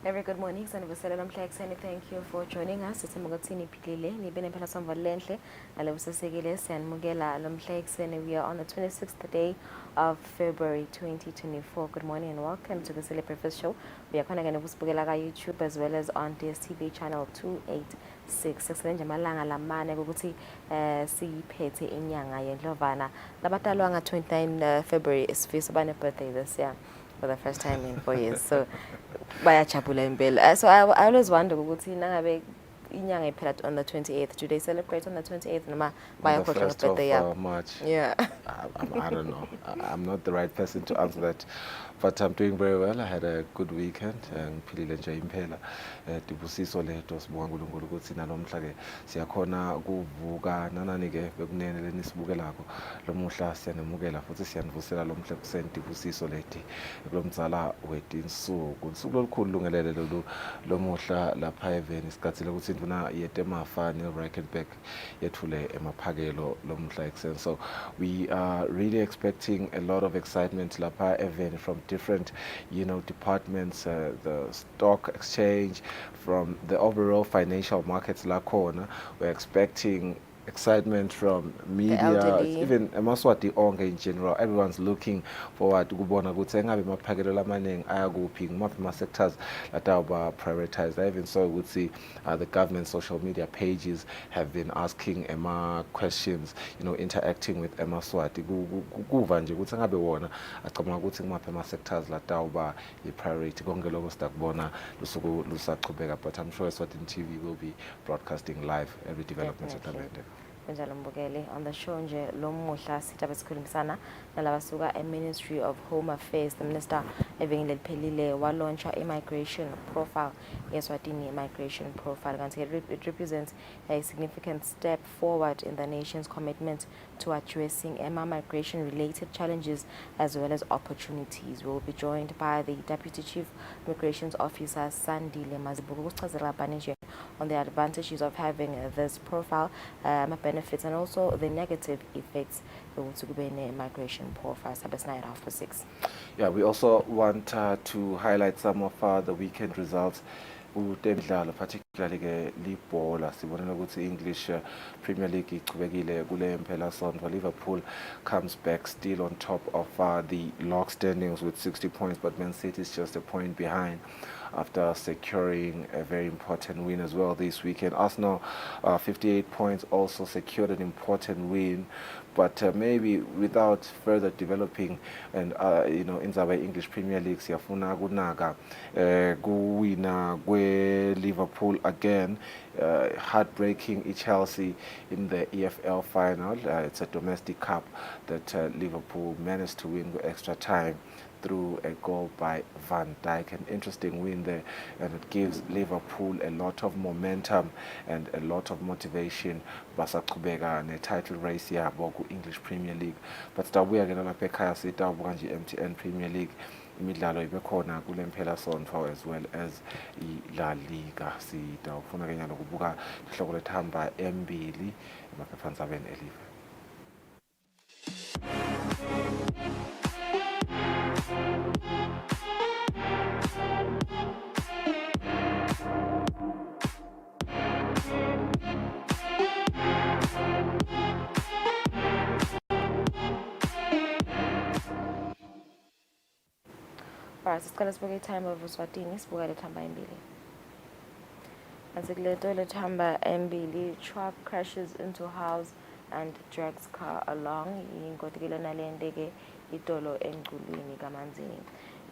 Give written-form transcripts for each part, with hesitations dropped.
Very good morning, sanibusela namhlanje. Thank you for joining us. It's Eswatini Pilile. Nibe nempela somva lenhle nalobusesekile siyanimukela lomhlanje. We are on the 26th day of February 2024. Good morning and welcome to the Kusile Breakfast Show. We are connected kusibukela ka YouTube as well as on DSTV channel 286. Sesenze amalanga lamane ukuthi siyiphethe inyanga yendlovana. Labatalwa nga 29 February isifisa bane birthday this year for the first time in 4 years. So bayajabula impela. So I always wonder ukuthi nangabe inyanga iphela on the 28th. Do they celebrate on the 28th noma On the bayakhohlwa 1st of birthday yabo? March. Yeah. I don't know. I'm not the right person to answer that. But I'm doing very well. I had a good weekend. Ngiphilile nje impela. Dibusiso lethu sibonga uNkulunkulu ukuthi nalomhla ke siyakhona ukuvuka nanani ke bekunene lenisibukelako. Lomuhla siyanemukela futhi siyanivusela lomhla kuseni dibusiso lethi kulomzala wethu insuku. Insuku lolukhulu lungelele lomuhla lapha eveni isikhathi lokuthi induna yete mafa ne Reichenbach yethule emaphakelo lomhla ekuseni. So we are really expecting a lot of excitement lapha event from different departments, the stock exchange, from the overall financial markets lakhona. We're expecting excitement from media, even emaswati onke in general. Everyone's looking forward to kubona ukuthi engabe amaphakelo lamaningi ayakuphi ngimaphi ama sectors latawuba prioritized. I even saw ukuthi the government social media pages have been asking Emma questions, interacting with emaswati kuva nje ukuthi engabe wona acabanga ukuthi ngimaphi ama sectors latawuba i-priority. Konke lokho sitakubona lusuku lusaqhubeka, but I'm sure Eswatini TV will be broadcasting live every development etabende. Njalo mbukele on the show nje lomuhla sithabe sikhulumisana nalabasuka e-Ministry of Home Affairs. The minister evangeli liphelile wa launch immigration profile. Eswatini immigration profile kanti it represents a significant step forward in the nation's commitment to addressing migration related challenges as well as opportunities. We will be joined by the Deputy Chief Migrations Officer Sandile Mazibuko ukuchazela banije on the advantages of having this profile, benefits and also the negative effects to be in a migration profile. Sabes night after 6. Yeah, we also want to highlight some of the weekend results. Particularly ke libhola sibonela ukuthi English Premier League ichubekile kule mphela sonto. Liverpool comes back still on top of the log standings with 60 points, but Man City is just a point behind after securing a very important win as well this weekend. Arsenal 58 points, also secured an important win, but maybe without further developing and in the English Premier League siyafuna kunaka kuwina kwe Liverpool again, heartbreaking Chelsea in the EFL final. It's a domestic cup that Liverpool managed to win with extra time through a goal by Van Dijk. An interesting win there, and it gives Liverpool a lot of momentum and a lot of motivation basaqhubeka ne-title race yabo ku-English Premier League. But sitabuya ke lapha ekhaya sitabuka nje MTN Premier League imidlalo ibekhona kule mphela sonto as well as i-La Liga. Sitawufuna ke nyalo kubuka ihloko lethamba embili emaphephandabeni elive. Alright, siqala sibuke time of Eswatini, sibuka lethamba embili. Asikleto lethamba embili, truck crashes into house and drags car along. Inkotikile nalendeke idolo engculwini kamanzini.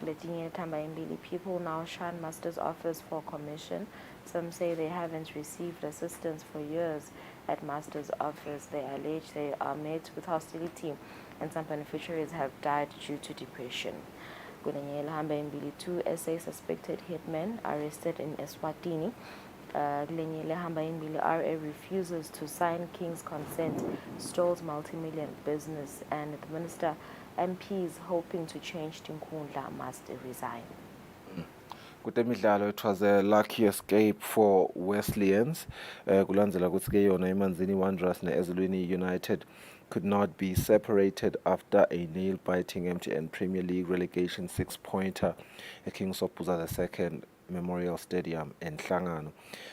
Letinye lethamba embili, people now shun master's office for commission. Some say they haven't received assistance for years at master's office. They allege they are met with hostility and some beneficiaries have died due to depression. Two SA suspected hitmen arrested in Eswatini. RA refuses to sign King's consent, stalls multi-million business, and the minister MPs hoping to change Tinkundla must resign. Kutemidlalo, it was a lucky escape for Wesleyans. Kulandzela ukuthi ke yona iManzini Wanderers ne-Eswatini United could not be separated after a nail-biting MTN Premier League relegation 6-pointer. King Sopuza II Memorial Stadium in Hlangano.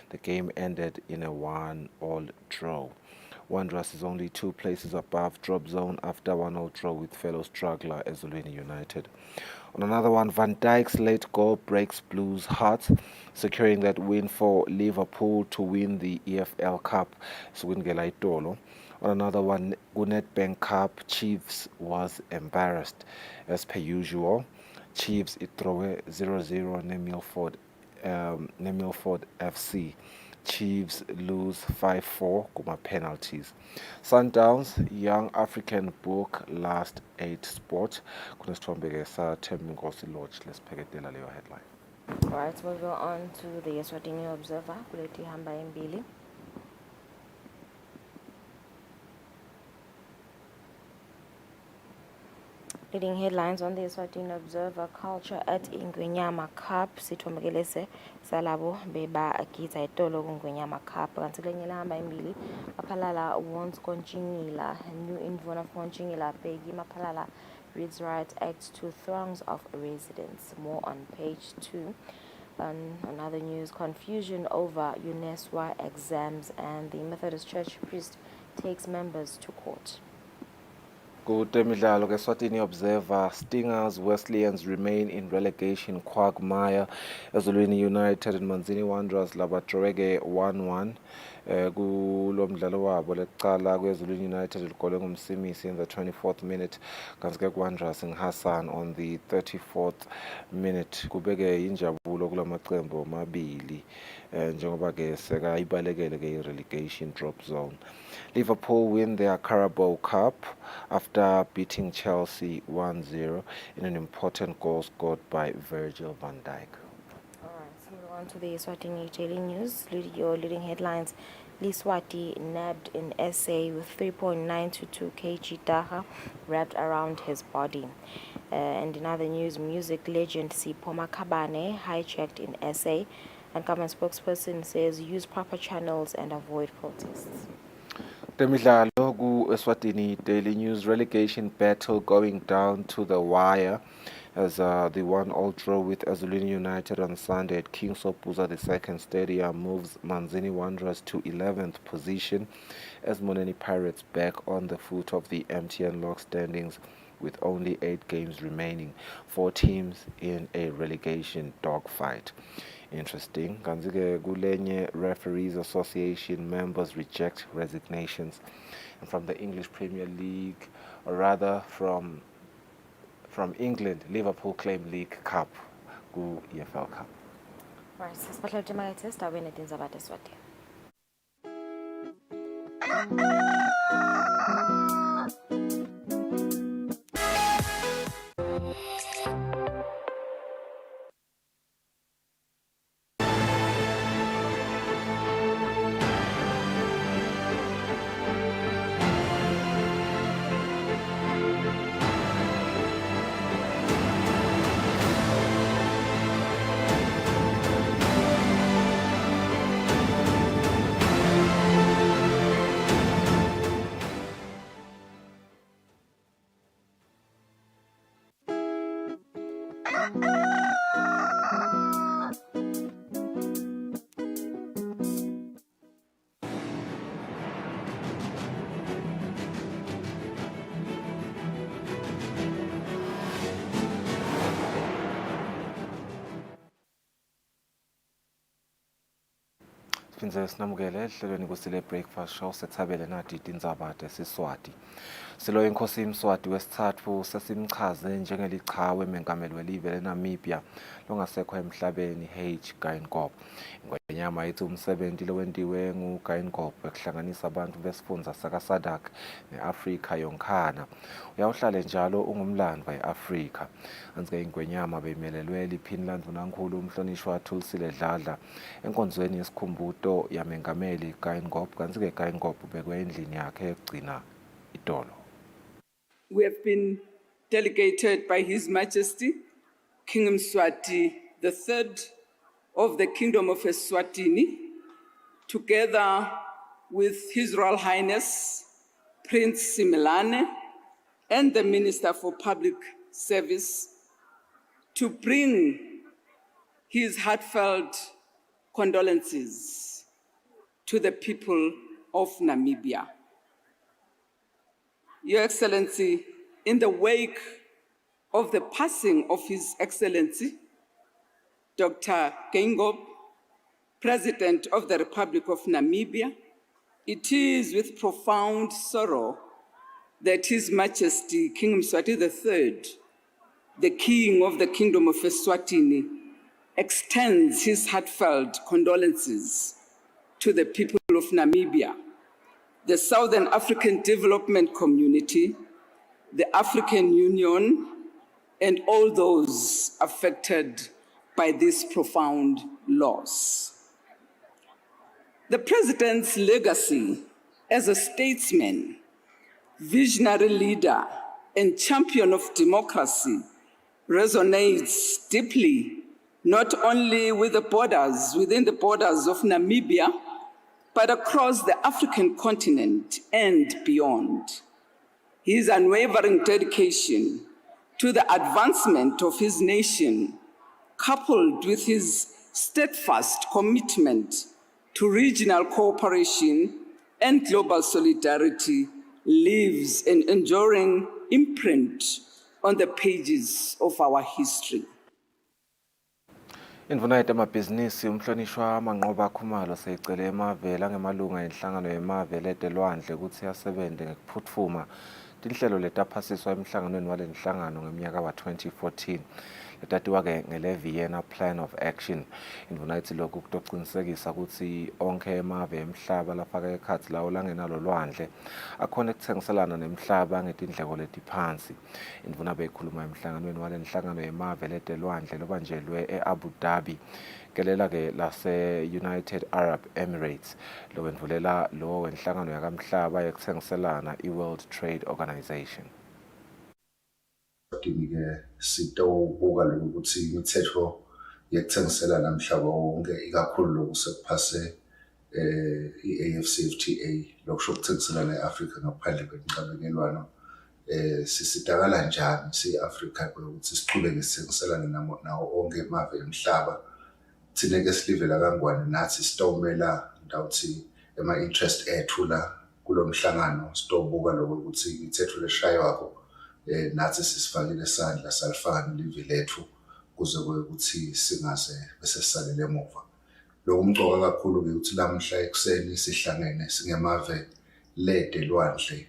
The game ended in a 1-1 draw. Wanderers is only 2 places above drop zone after 1-0 draw with fellow struggler Eswatini United. On another one, Van Dijk's late goal breaks Blues' hearts, securing that win for Liverpool to win the EFL Cup. Swingela itolo. On another one, Nedbank Cup, Chiefs was embarrassed as per usual. Chiefs itrowe 0-0 Milford FC. Chiefs lose 5-4 kuma penalties. Sundowns, Young African book last 8 sport. Kunesithombe ke saThemba Inkosi Lodge lesipheketela leyo headline. Alright, moving on to the Eswatini Observer, kuleti hamba embili. Leading headlines on the Eswatini Observer: culture at Ingwenyama Cup. Sithomekelese salabo beba agitsa itolo kungwenyama Cup. Kanti kwenye hamba embili maphalala wants konchingila new invona konchingila begi maphalala reads Rights Act to throngs of residents. More on page 2. Another news: confusion over UNESCO exams, and the Methodist Church priest takes members to court. Kutemidlalo ke Eswatini Observer, Stingers Wesleyans remain in relegation quagmire. Ezulwini United and Manzini Wanderers labatroweke 1-1. Kulo mdlalo wabo lecala kwezulwini United ligole ngumsimisi in the 24th minute, kanti ke Wanderers ngHassan on the 34th minute. Kubeke injabulo kulamaqembu amabili njengoba ke sekayibalekele ke relegation drop zone. Liverpool win their Carabao Cup after beating Chelsea 1-0 in an important goal scored by Virgil van Dijk. Alright, so moving on to the Eswatini Daily News. Your leading headlines: Liswati nabbed in SA with 3.922 kg daha wrapped around his body. And in other news, music legend Sipho Makhabane hijacked in SA, and government spokesperson says use proper channels and avoid protests. Temidlalo ku Eswatini Daily News, relegation battle going down to the wire as the 1-1 draw with Ezulwini United on Sunday at King Sopuza II Stadium moves Manzini Wanderers to 11th position as Moneni Pirates back on the foot of the MTN log standings with only 8 games remaining, 4 teams in a relegation dogfight. Interesting. Kanzike kulenye Referees Association members reject resignations. And from the English Premier League, or rather from England, Liverpool claim League Cup ku EFL Cup. Right, sesibahlala emakethe esidabeni edinzaba Eswatini. Siphindze sinamukele ehlelweni Kusile Breakfast Show sethabele nathi tindzaba tesiswati. Silo Inkosi Mswati wesithathu sesimchaze njengelichawe mengameli welive leNamibia longasekho emhlabeni H. Geingob. Ingwenyama ithi umsebenzi lowentiwe nguGeingob ekuhlanganisa abantu besifundza sakaSadak neAfrika yonkhana uyawuhlale njalo ungumlandwa eAfrika. Anzike ingwenyama beyimelelwe liphini landvunankulu umhlonishwa Kusile Dladla enkonzweni yesikhumbuto yamengameli Geingob, kanti-ke Geingob ubekwe endlini yakhe yokugcina itolo. We have been delegated by His Majesty King Mswati III of the Kingdom of Eswatini, together with His Royal Highness Prince Simelane and the Minister for Public Service, to bring his heartfelt condolences to the people of Namibia. Your Excellency, in the wake of the passing of His Excellency, Dr. Geingob, President of the Republic of Namibia, it is with profound sorrow that His Majesty King Mswati III, the King of the Kingdom of Eswatini, extends his heartfelt condolences to the people of Namibia, the Southern African Development Community, the African Union, and all those affected by this profound loss. The President's legacy as a statesman, visionary leader, and champion of democracy resonates deeply, not only within the borders of Namibia, but across the African continent and beyond. His unwavering dedication to the advancement of his nation, coupled with his steadfast commitment to regional cooperation and global solidarity, leaves an enduring imprint on the pages of our history. Indvuna yemabhizinisi umhlonishwa Manqoba Khumalo seyicele emavela ngemalunga enhlangano yemave letelwandle ukuthi asebente ngekuphutfuma tinhlelo letaphasiswa emhlanganweni walenhlangano ngeminyaka wa-2014 letatiwa-ke ngele-Vienna Plan of Action. Indvuna ithi lokhu kutocinisekisa ukuthi onke emave emhlaba lafaka ekhatsi lawo langenalo lwandle akhona ekuthengiselana nemhlaba ngetindleko letiphansi. Indvuna beyikhuluma emhlanganweni walenhlangano yemave letelwandle lobanjelwe e-Abu Dhabi kelela-ke lase-United Arab Emirates lokwenvulela lo wenhlangano yakamhlaba yekuthengiselana i-World Trade Organization. Ke sitawubuka lokho ukuthi imithetho yekuthengiselana umhlaba wonke ikakhulu lokhu sekuphase i-AfCFTA lokusho ukuthengiselana e-Afrika ngaphandle kwenqabekelwano sisitakala njani si-Afrika ukuthi siqhubeke sithengiselane nawo onke emave emhlaba thina-ke silivela kangwane nathi sitawumela ndawuthi ema-interest ethu la kulo mhlangano sitawubuka lokho ukuthi imithetho leshaywako nathi sisifakile isandla salifaka nelivi lethu kuze kube ukuthi singaze bese sisalele emuva. Lokhu umcoka kakhulu-ke ukuthi lamhla ekuseni sihlangene singemave ledelwandle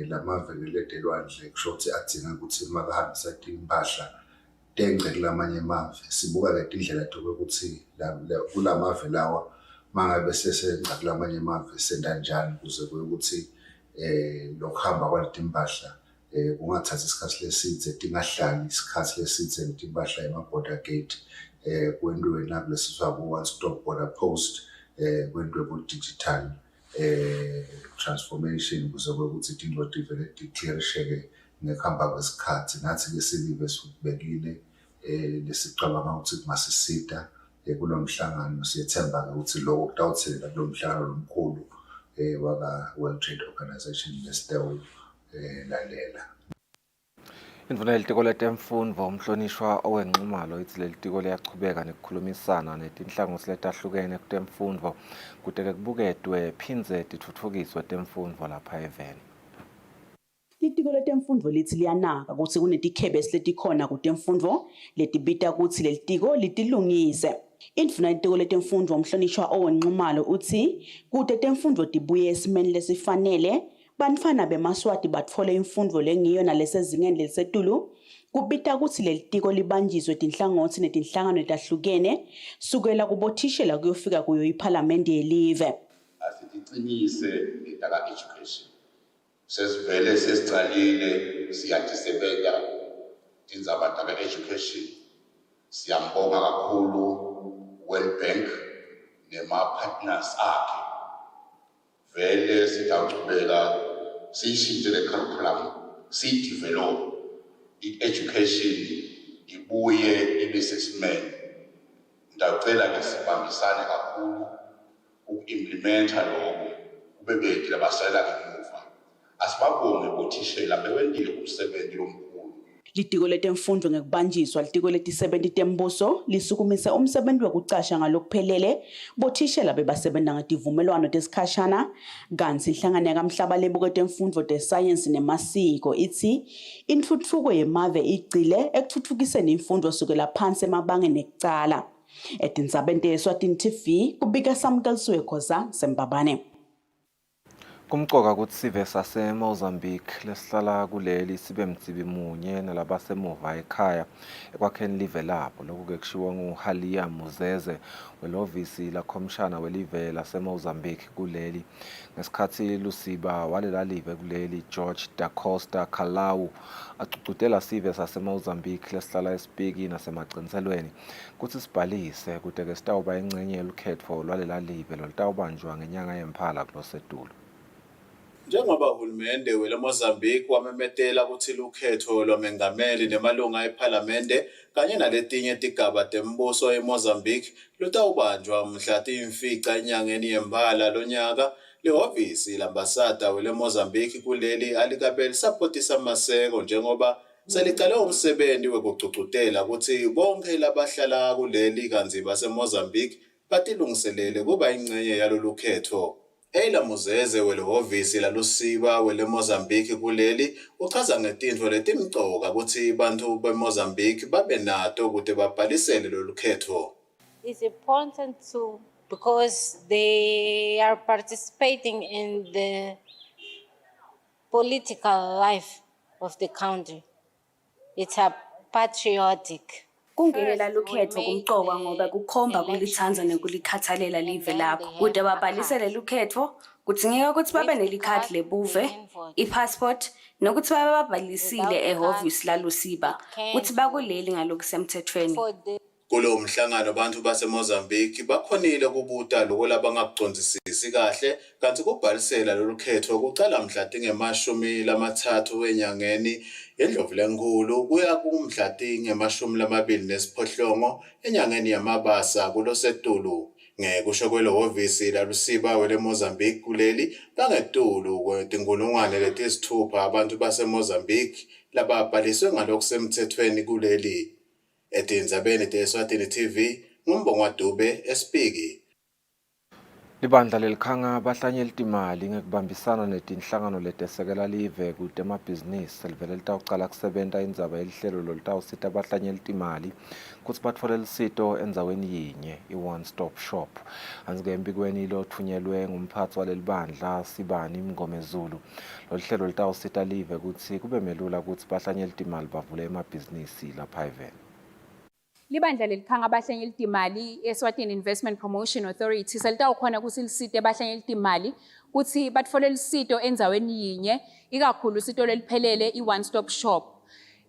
lamave ledelwandle kusho ukuthi adinga ukuthi makahambisa impahla tengce kulamanye amave sibuka-ke tindlela tokuthi kulamave lawa mangabe sesenca kulamanye amave senda njani kuze kube ukuthi lokuhamba kwaleti impahla kungathatha isikhathi lesidze tingahlali isikhathi lesidze letimpahla ema-border gate kwentiwe nakulesithiwa ku-one stop border post kwentiwe ku-digital transformation kuze kube ukuthi tinto tivele ti-clearisheke ngekuhamba kwesikhathi. Nathi-ke silive sikubekile lesicabanga ukuthi kungasisita kulo mhlangano siyethemba-ke ukuthi lokho kutawuthelela kulo mhlangano lomkhulu waka-World Trade Organization lalela. Indvuna yelitiko letemfundvo umhlonishwa owenqumalo ithi leli tiko liyachubeka nekukhulumisana netinhlangosi letahlukene kutemfundvo kute kubuketwe phindze titfutfukiswe temfundvo lapha eveni. Litiko letemfundvo lithi liyanaka ukuthi kunetikhebesi letikhona kutemfundvo letibita ukuthi leli tiko litilungise. Indvuna yelitiko letemfundvo umhlonishwa owenqumalo uthi kute temfundvo tibuye esimeni lesifanele bantfwana bemaswati batfole imfundvo lengiyo nalesezingeni lelisetulu kubita ukuthi leli tiko libanjiswe tinhlangothi netinhlangano letahlukene sukela kubothishela kuyofika kuyo iphalamende yelive. Asiticinise ngedaka education sesivele sesicalile siyadisebenza tindzaba taka education siyambonga kakhulu World Bank nema-partners akhe vele sitawuchubeka siyishintshe le curriculum siyidevelop i-education ibuye ibe sesimeme. Ndacela-ke sibambisane kakhulu uku-implementa lokho kube beti labasalela ngemuva asibabonge bothishela bewendile umsebenzi lomkhulu Litiko letemfundvo ngekubanjiswa litiko leti-70 tembuso lisukumise umsebenzi wekucasha ngalokuphelele bothishela bebasebenta ngetivumelwano tesikhashana kanti inhlangano yakamhlaba lebuke temfundvo tesayensi nemasiko ithi intfutfuko yemave igcile ekutfutfukiseni imfundvo sukela phansi emabangeni ekucala. Etindzabeni te-Eswatini TV kubika Samkelisiwe Khoza Sembabane. Kumcoka ukuthi sive sase-Mozambique lesihlala kuleli sibe mtsibi munye nalabasemuva ekhaya ekwakheni live lapho. Lokhu-ke kushiwo nguHalia Muzeze welovisi lakhomishana welive lase-Mozambique kuleli ngesikhathi lusiba walela live kuleli George da Costa Kalau acucutela sive sase-Mozambique lesihlala esipiki nasemagcinselweni kutsi sibhalise kute-ke sitawuba ingcenye yelukhetfo lwalela live lolutawubanjwa ngenyanga yeMphala kulosetulu. Njengoba uhulumende weleMozambique wamemetela ukuthi lukhetho lwamengameli nemalunga ePhalamende kanye naletinye tigaba tembuso eMozambique lutawubanjwa mhla tiyimfica enyangeni yeMphala lonyaka, lihhovisi lambasada weleMozambique kuleli alikabe lisapotisa Maseko njengoba selicale umsebenzi wekucucutela ukuthi bonke labahlala kuleli kanzi baseMozambique batilungiselele kuba ingcenye yalolu khetho. Halia Muzeze welihhovisi lalusiba weleMozambique kuleli uchaza ngetintfo letimcoka ukuthi bantu beMozambique babe nato ukuthi babhalisele lolu khetho. It's important because they are participating in the political life of the country. It's a patriotic. Kungenela lukhetho kumcoka ngoba kukhomba kulithanza nekulikhathalela live lakho. Kude babhalisele lukhetho kudzingeka ukuthi babe nelikhadi lebuve, i-passport nokuthi babe babhalisile ehhovisi lalusiba ukuthi bakuleli ngalokusemthethweni. Kulo mhlangano abantu baseMozambique bakhonile kubuta lokho labangakucondzisisi kahle kanti kubhalisela lolu khetho kucala mhla tinge-30 enyangeni yeNdlovulenkulu kuya kumhla tinge-28 enyangeni yamabasa kulosetulu. Ngekusho kwelihhovisi lalusiba weleMozambique kuleli bangetulu kwetinkulungwane letisithupha abantu baseMozambique lababhaliswe ngalokusemthethweni kuleli. Etindzabeni te-Eswatini TV nguMbongwa Dube esipiki. Libandla lelikhanga bahlanyela timali ngekubambisana netinhlangano letesekela live kute emabhizinisi livele litawucala kusebenta indzaba yelihlelo lolutawusita abahlanyela timali kutsi batfole lusito endzaweni yinye i-one stop shop. Anzike empikweni lothunyelwe ngumphatsi walelibandla Sibani Mngomezulu. Lolu hlelo lutawusita live kutsi kube melula kutsi bahlanyela timali bavule emabhizinisi lapha eveni. Libandla lelikhanga abahlanyeli timali Eswatini Investment Promotion Authority selitawukhona kutsi lisite abahlanyeli timali kutsi batfole lusito endzaweni yinye ikakhulu usito leliphelele i-one stop shop.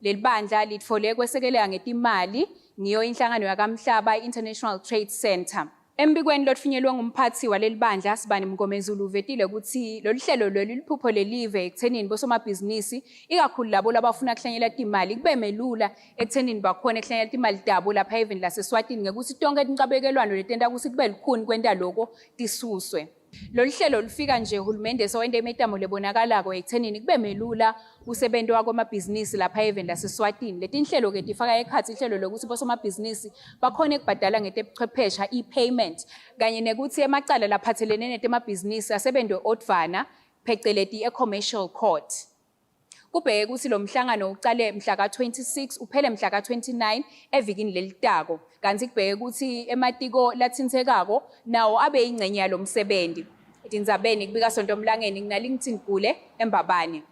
Leli bandla litfole kwesekeleka ngetimali ngiyo inhlangano yakamhlaba International Trade Center. Embikweni lothunyelwe ngumphathi waleli bandla Sibani Mngomezulu uvetile ukuthi lolu hlelo lolu liphupho lelive ekuthenini bosomabhizinisi ikakhulu labo labafuna kuhlanyela timali kube melula ekuthenini bakhona kuhlanyela timali tabo lapha eveni laseSwatini ngekuthi tonke tinqabekelwano letenta ukuthi kube likhuni kwenta lokho tisuswe. Lolu hlelo lufika nje uhulumende sowente imetamo lebonakalako ekuthenini kube melula usebento wakwamabhizinisi lapha eveni laseSwatini. Letinhlelo ke tifaka ekhatsi ihlelo lokuthi bosomabhizinisi bakhona ukubhadala ngetebuchwephesha i-payment kanye nekuthi emacala laphathelene netemabhizinisi asebente odvana pheceleti e-commercial court. Kubheke ukuthi lo mhlangano ucale mhla ka-26 uphele mhla ka-29 evikini lelitako kanti kubheke ukuthi ematiko lathintekako nawo abe ingcenye yalo msebenzi. Etindzabeni kubika Sonto Mlangeni nginalingithini eMbabane.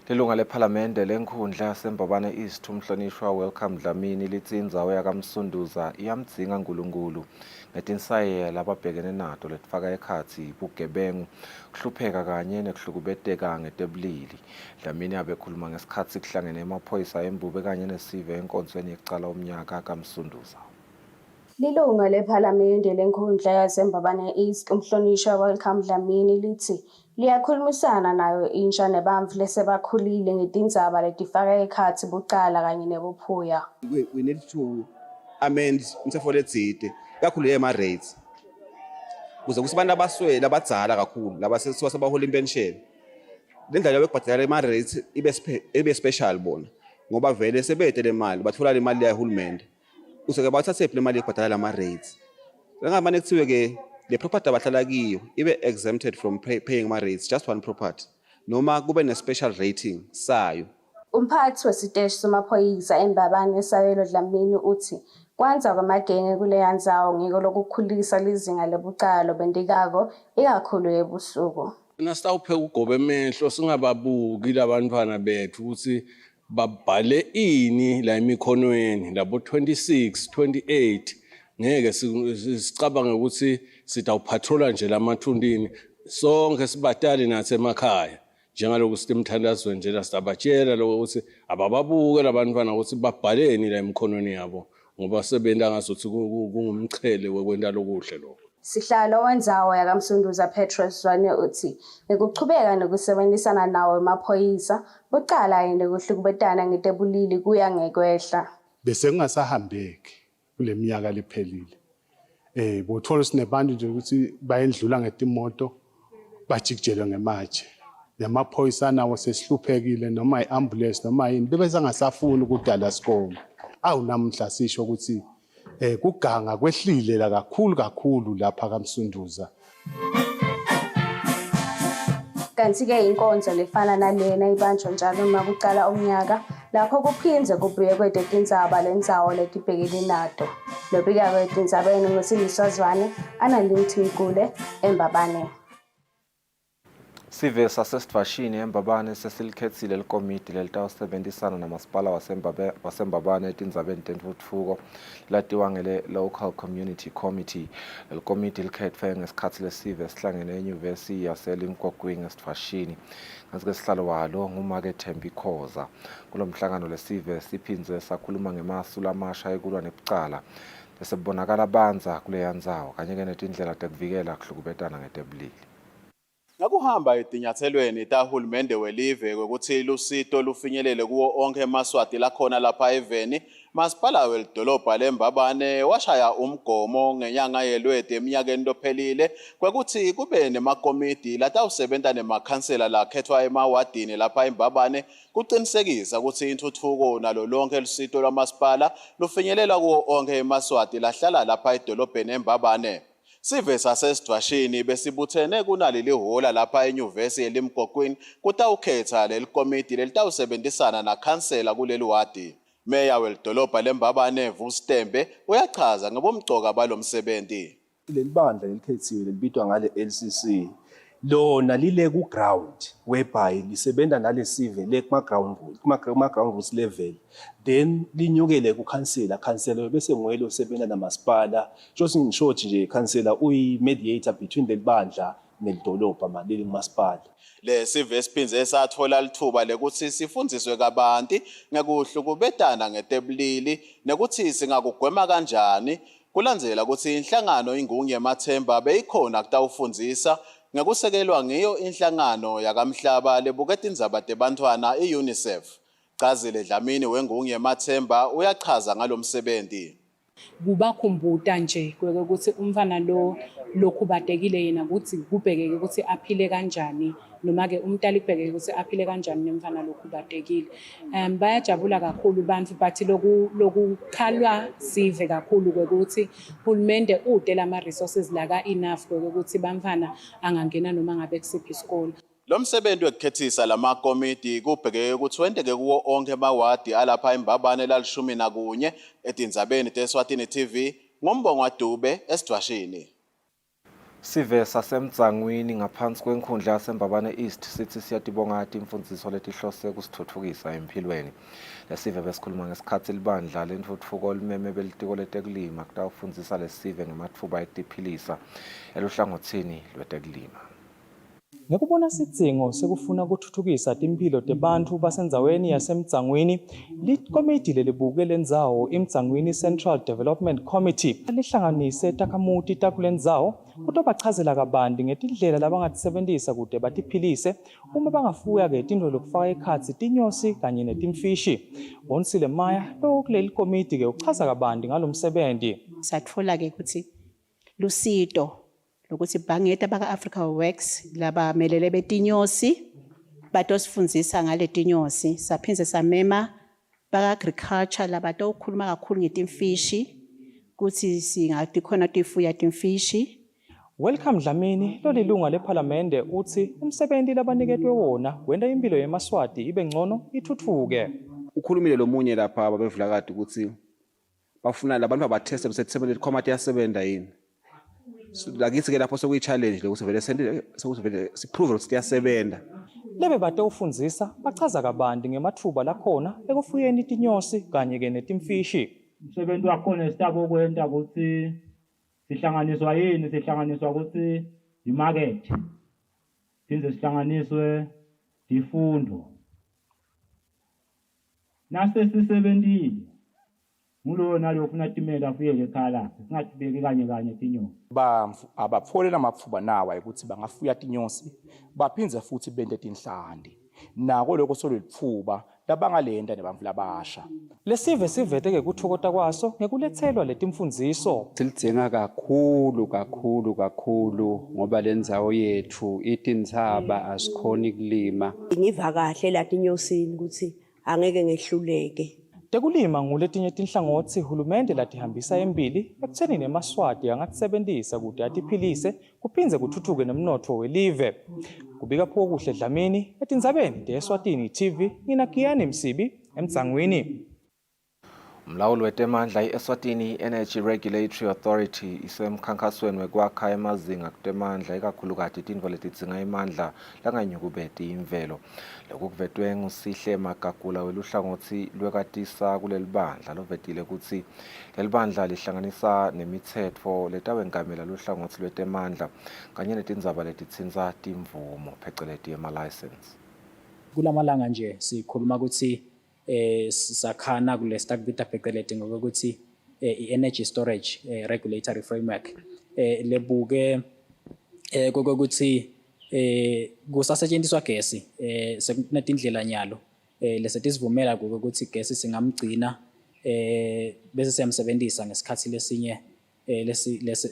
Lilunga lephalamende lenkhundla yaseMbabane East umhlonishwa Welcome Dlamini lithi indzawo yakaMsunduza iyamdzinga uNkulunkulu ngetinsayela ababhekene nato letifaka ekhatsi bugebengu kuhlupheka kanye nekuhlukubeteka ngetebulili. Dlamini abekhuluma ngesikhatsi kuhlangene emaphoyisa embube kanye nesive enkonzweni yekucala umnyaka kaMsunduza. Lilunga lephalamende lenkhundla yaseMbabane East umhlonishwa Welcome Dlamini lithi liyakhulumisana nayo insha nebantfu lesebakhulile ngetindzaba letifaka ekhatsi bucala kanye nebuphuya. We need to amend umtsetfo letsite kakhulu ema-rates kuze kuthi abantu abaswele abadzala kakhulu labasebahola impensheni le ndlela yokubhadala ema-rates ibe special bona ngoba vele sebede le mali bathola le mali yahulumende useke bathathe le mali ebhadala lama rates ngamane kuthiwe ke le property abahlala kiyo ibe exempted from paying ama rates just one property noma kube ne special rating sayo. Umphathi wesiteshi somaphoyisa eMbabane eSabelo Dlamini uthi kwanza kwamagenge kuleya ndzawo ngiko lokukhulisa lizinga lebucala bendikako ikakhulu ebusuku. Nasitawupheka ugobe emehlo singababuki labantwana bethu ukuthi babhale ini la emikhonweni labo 26 28 ngeke sicabange ukuthi sitawuphatrola nje lamathundini sonke sibatali nasemakhaya njengaloku sitemthandazweni nje siyabatshela lokho ukuthi abababuke labantwana ukuthi babhaleni la emikhonweni yabo ngoba sebenta ngazothi kungumchele wekwenta lokuhle lokho. Sihlalo wendzawo yakamsunduza Petrus Zwane uthi ngikuchubeka nokusebenzisana nawo emaphoyisa bucala yini kuhlukubetana ngetebulili kuya ngekwehla. Bese kungasahambeki kule minyaka lephelile. Bothola sinebantu nje ukuthi bayendlula ngetimoto bajikijele ngematshe. Lamaphoyisa nawo sesihluphekile noma iambulance noma yini bebese ngasafuni ukudala sikoma. Awu namhla sisho ukuthi kuganga kwehlile la kakhulu lapha kaMsunduza. Kanti ke inkonzo lefana nalena ibanjwa njalo uma kuqala umnyaka lapho kuphinze kubuye kwedetindzaba lendzawo letibhekene nato. Lobika kwetindzabeni nguSiliswazwane analinthi Mgule eMbabane. Sive sasesivashini eMbabane sesilikhethile likomiti lelitawusebenzisana namasipala wasembabane etindzabeni tentfutfuko latiwa ngele Local Community Committee. Likomiti likhetfwe ngesikhatsi lesive sihlangene enyuvesi yaseLimpopo ngesivashini. Ngazike sihlalo walo ngumake Thembi Khoza. Kulo mhlangano lesive siphinze sakhuluma ngemasu lamasha ekulwa nebucala. Lesibonakala banza kuleya ndzawo kanye ke netindlela tekuvikela kuhlukubetana ngetebulili. Ngakuhamba etinyathelweni tahulumende welive ukuthi lusito lufinyelele kuwo onke emaswati lakhona lapha eveni masipala welidolobha leMbabane washaya umgomo ngenyanga yeLweti eminyakeni lophelile kwekuthi kube nemakomiti latawusebenza nemakhansela lakhethwa emawadini lapha eMbabane kuqinisekisa ukuthi intuthuko nalo lonke lusito lwamasipala lufinyelela kuwo onke emaswati lahlala lapha edolobheni eMbabane. Sive sasesivashini besibuthene kunaleli hola lapha enyuvesi yeLimpopo kutawukhetha leli komiti lelitawusebenzisana nakhansela kuleli wadi. Meya welidolobha leMbabane Vusitembe uyachaza ngobumcoka balomsebenzi. Leli bandla elikhethiwe libitwa ngale LCC lona lile ku ground whereby lisebenza nale sive le kuma ground rules level then linyukele ku council bese nguyelo sebenza namasipala just in short nje council uyi mediator between le bandla nelidolobha maleli kumasipala. Le sive siphinze sathola lithuba lekuthi sifundziswe kabanti ngekuhlukubetana ngetebulili nekuthi singakugwema kanjani kulandzela ukuthi inhlangano ingungu yemathemba beyikhona kutawufundzisa ngekusekelwa ngiyo inhlangano yakamhlaba lebuketa indzaba tebantwana iUNICEF. Kusile Dlamini wengungu yemathemba uyachaza ngalomsebenzi. Kubakhumbuta nje ukuthi umfana lokhubatekile yena ukuthi kubhekeke ukuthi aphile kanjani noma ke umntali kubhekeke ukuthi aphile kanjani nemfana lokhubatekile. Bayajabula kakhulu bantu bathi lokukhalwa sive kakhulu ukuthi uhulumende ude lama resources laka enough ukuthi bamfana angangena noma ngabe kusiphi isikole. Lo msebenzi wekukhethisa lamakomiti kubhekeke ukuthi wenteke kuwo onke amawadi alapha eMbabane la11 etindzabeni teSwatini TV ngombongo Dube esivashini. Sive sasemdzangwini ngaphansi kwenkundla yaseMbabane East sithi siyatibonga imfundziso letihlose kusithuthukisa empilweni. Lesive besikhuluma ngesikhathi libandla lentuthuko limeme belitiko letekulima kutawufundzisa lesive ngematfuba etiphilisa eluhlangothini lwetekulima. Ngekubona sidzingo sekufuna ukuthuthukisa timphilo tebantfu basendzaweni yasemdzangwini, likomiti lelibuke lendzawo imdzangwini Central Development Committee lihlanganise takhamuti takulendzawo kutobachazela kabanti ngetindlela labangatisebentisa kute batiphilise uma bangafuya ke tintfo lokufaka ekhatsi tinyosi kanye netimfishi. Kusile Maya kuleli komiti ke uchaza kabanti ngalomsebenzi. Satfola ke ukuthi lusito lokuthi bangeta baka Africa Works laba melele betinyosi batosifundisa ngale tinyosi saphinze samema baka-agriculture laba tawukhuluma kakhulu ngetimfishi kuthi singathi khona tifuya timfishi. Welcome Dlamini, lo lilunga lephalamende uthi umsebenzi labaniketwe wona kwenda impilo yeMaswati ibe ngcono ithuthuke. Ukhulumile lo munye lapha abavula kade ukuthi bafuna labantu abatheste bese le committee yasebenza yini. Lakithi ke lapho sokuyi challenge lokuthi vele vele siprove ukuthi kuyasebenza. Lebe batewufundzisa bachaza kabanti ngemathuba lakhona ekufuyeni itinyosi kanye ke netimfishi. Umsebenzi wakhona esitabo kwenta ukuthi sihlanganiswa yini, sihlanganiswa ukuthi imarket. Phinde sihlanganiswe ifundo. Nase sisebenzile. Ngulo nalokhu natimela afuyele ekhaya singatibeki kanye tinyosi. Abafolela amathuba nawa ukuthi bangafuya tinyosi baphindze futhi bende tinhlandi. Nako lokho solelithuba labangalenda nebantfu labasha. Lesive sivete ke kuthokota kwaso ngekulethelwa letimfundziso. Silidzinga kakhulu ngoba lendzawo yethu itintsaba asikhoni kulima. Ngiva kahle la tinyosini ukuthi angeke ngehluleke. Tekulima nguletinye tinhlangotsi hulumende latihambisa embili ekutheni neMaswati angatisebentisa kuti atiphilise kuphindze kuthuthuke nemnotho welive. Kubika pho kuhle Dlamini etindzabeni te-Eswatini TV ngina Kiyani Msibi emtsangweni. Umlawuli wetemandla i-Eswatini Energy Regulatory Authority isemkhankasweni wekwakha emazinga kutemandla ikakhulukazi tintfo letidzinga imandla langanyukubeti imvelo. Lokhu kuvetwe nguSihle Magagula weluhlangothi lwekatisa kuleli bandla lovetile kutsi leli bandla lihlanganisa nemitsetfo letawengamela luhlangothi lwetemandla kanye netindzaba letitsintsa timvumo pheceleti ema-license. Kulamalanga nje sikhuluma ukuthi sakhana kule stakubita pheceleti ngokuthi i-energy storage regulatory framework lebuke kokuthi kusasetshenziswa gesi sekunetindlela nyalo lesetisivumela ukuthi gesi singamgcina bese siyamsebenzisa ngesikhathi lesinye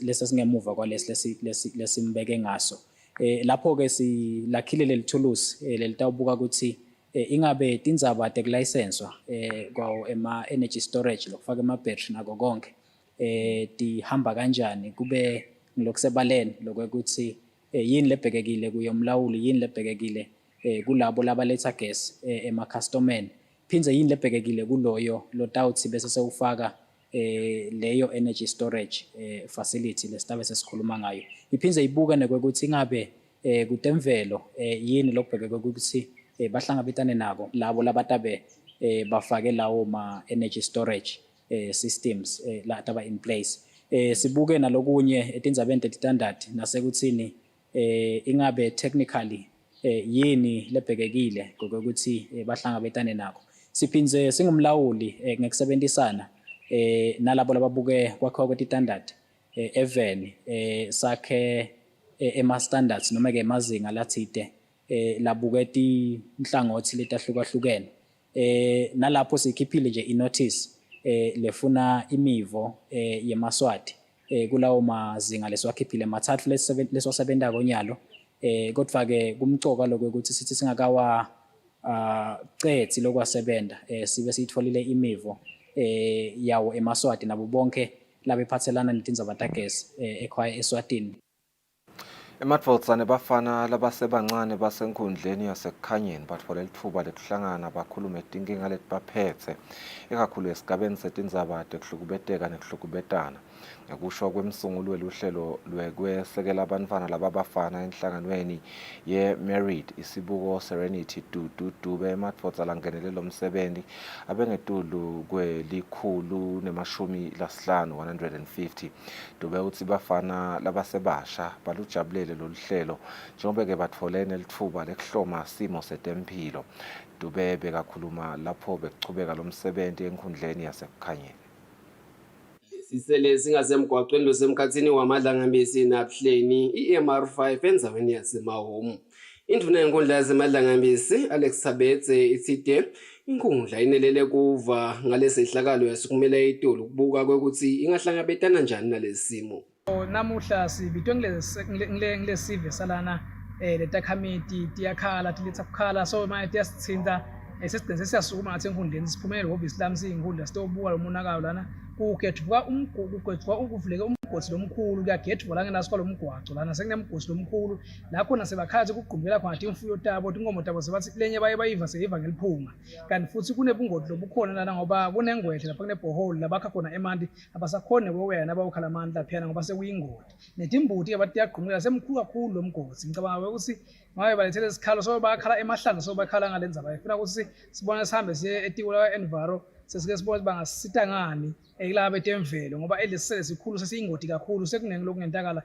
lesesingemuva kwalesi lesimbeke ngaso. Lapho ke silakhile leli thulusi lelitawubuka ukuthi ingabe tindzaba tekulayisenswa kwa ema-energy storage lokufaka ema-battery nako konke tihamba kanjani kube ngilokusebaleni lokuthi yini lebhekekile kuyomlawuli, yini lebhekekile kulabo labaletha gesi ema-customeni, phindze yini lebhekekile kuloyo lotawuthi bese sewufaka leyo energy storage facility lesitabe sesikhuluma ngayo. Iphindze ibuke nekwekuthi ingabe kutemvelo yini lokubhekeke ukuthi bahlangabetane nabo labo labatabe bafake lawo ma-energy storage systems lataba in place. Sibuke nalokunye etindzabeni tetitandard nasekuthini ingabe technically yini lebhekekile ngokuthi bahlangabetane nako. Siphindze singumlawuli ngekusebenzisana nalabo lababuke kwakhiwa kwetitandard even sakhe ema-standards noma ke emazinga lathide labuketi inhlangothi letahlukahlukene nalapho sikhiphile nje inotice lefuna imivo yeMaswati kulawo mazinga leswakhiphile mathathu leswasebenza konyalo kodwa ke kumcoka lokuthi sithi singakawa cethi lokwasebenza sibe sitholile imivo yawo eMaswati nabo bonke labephathelana netindzaba tagesi ekhaya eSwatini. Emadvodzane bafana labasebancane basenkundleni yasekukhanyeni batfola litfuba lekuhlangana bakhulume tinkinga letibaphethe ikakhulu esigabeni setindzaba tekuhlukubeteka nekuhlukubetana. Ngekusho kwemsunguli weluhlelo lwekwesekela abantfwana lababafana enhlanganweni ye-Married isibuko Serenity Dube emadvodza langenele lo msebenzi abengetulu kwe150. Dube uthi bafana labasebasha balujabulele lolu hlelo njengoba ke batfolene litfuba lekuhloma simo setemphilo. Dube bekakhuluma lapho bekuchubeka lo msebenzi enkundleni yasekukhanyeni. Sisele singasemgwaqweni losemkhathini wamadlangambisi nabuhleni i-MR5 enzaweni yasemahomu. Induna yenkundla yasemadlangambisi Alex Sabetse ithide inkundla inelele kuva ngalesihlakalo yasukumela itolo kubuka ukuthi ingahlangabetana njani nalesimo. Namuhla sibitwe ngilesive salana letakhamiti tiyakhala tilitsa kukhala so manje tiyasithinta sesigcine siyasukuma ngathi enkundleni siphumele ngoba lami siyinkundla sitobuka lo monakalo lana kugedvuka ukuvuleke umgodi lomkhulu kuyagedvuka la ngenasikho lo mgwaco lana sekunemgodi lomkhulu la khona sebakhathi kuqhumbela khona imfuyo tabo inkomo tabo sebathi lenye bayiva seyiva ngeliphunga kanti futhi kunebungodi lobukhona lana ngoba kunengwedle lapha kunebhoholi labakha khona emanti abasakhona kwewena abawukhala amandla laphana ngoba sekuyingodi netimbuti abathi yaqhumela semkhulu kakhulu lo mgodi ngicabanga ukuthi ngabe balethele isikhalo so bakhala emahlanga so bakhala ngalenza bayifuna ukuthi sibone sihambe siye etiko la enviro sesike sibona bangasita ngani ekulaba betemvelo ngoba elesisele sikhulu sesiyingodi kakhulu sekunenge lokungentakala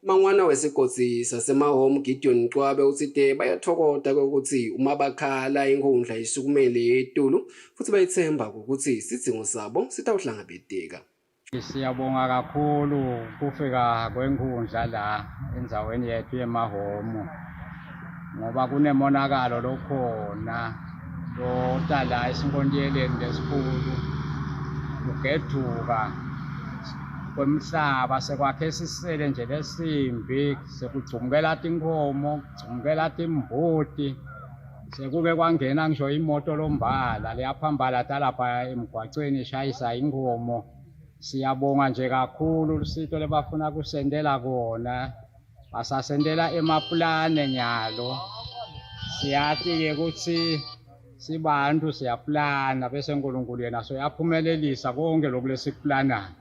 Mangwana wesigodzi sasemahome Gideon Cwabe uthi bayathokoda ukuthi uma bakhala inkundla isukumele etulu futhi bayithemba ukuthi isidingo sabo sitawuhlangabeteka. Siyabonga kakhulu kufika kwenkundla la endzaweni yethu yemahome ngoba kunemonakalo lokhona lodala esinkondiyeleni lesikhulu ugeduka kwemhlaba sekwakhe sisele nje lesimbi sekugcumukela tinkhomo kugcumukela timbuti sekuke kwangena ngisho imoto lombala leyaphambala talapha emgwacweni ishayisa inkomo. Siyabonga nje kakhulu lusito lebafuna kusendela kona basasendela emaplane nyalo siyathi-ke ukuthi sibantu siyaplana bese uNkulunkulu yena soyaphumelelisa konke lokhu lesikuplanayo.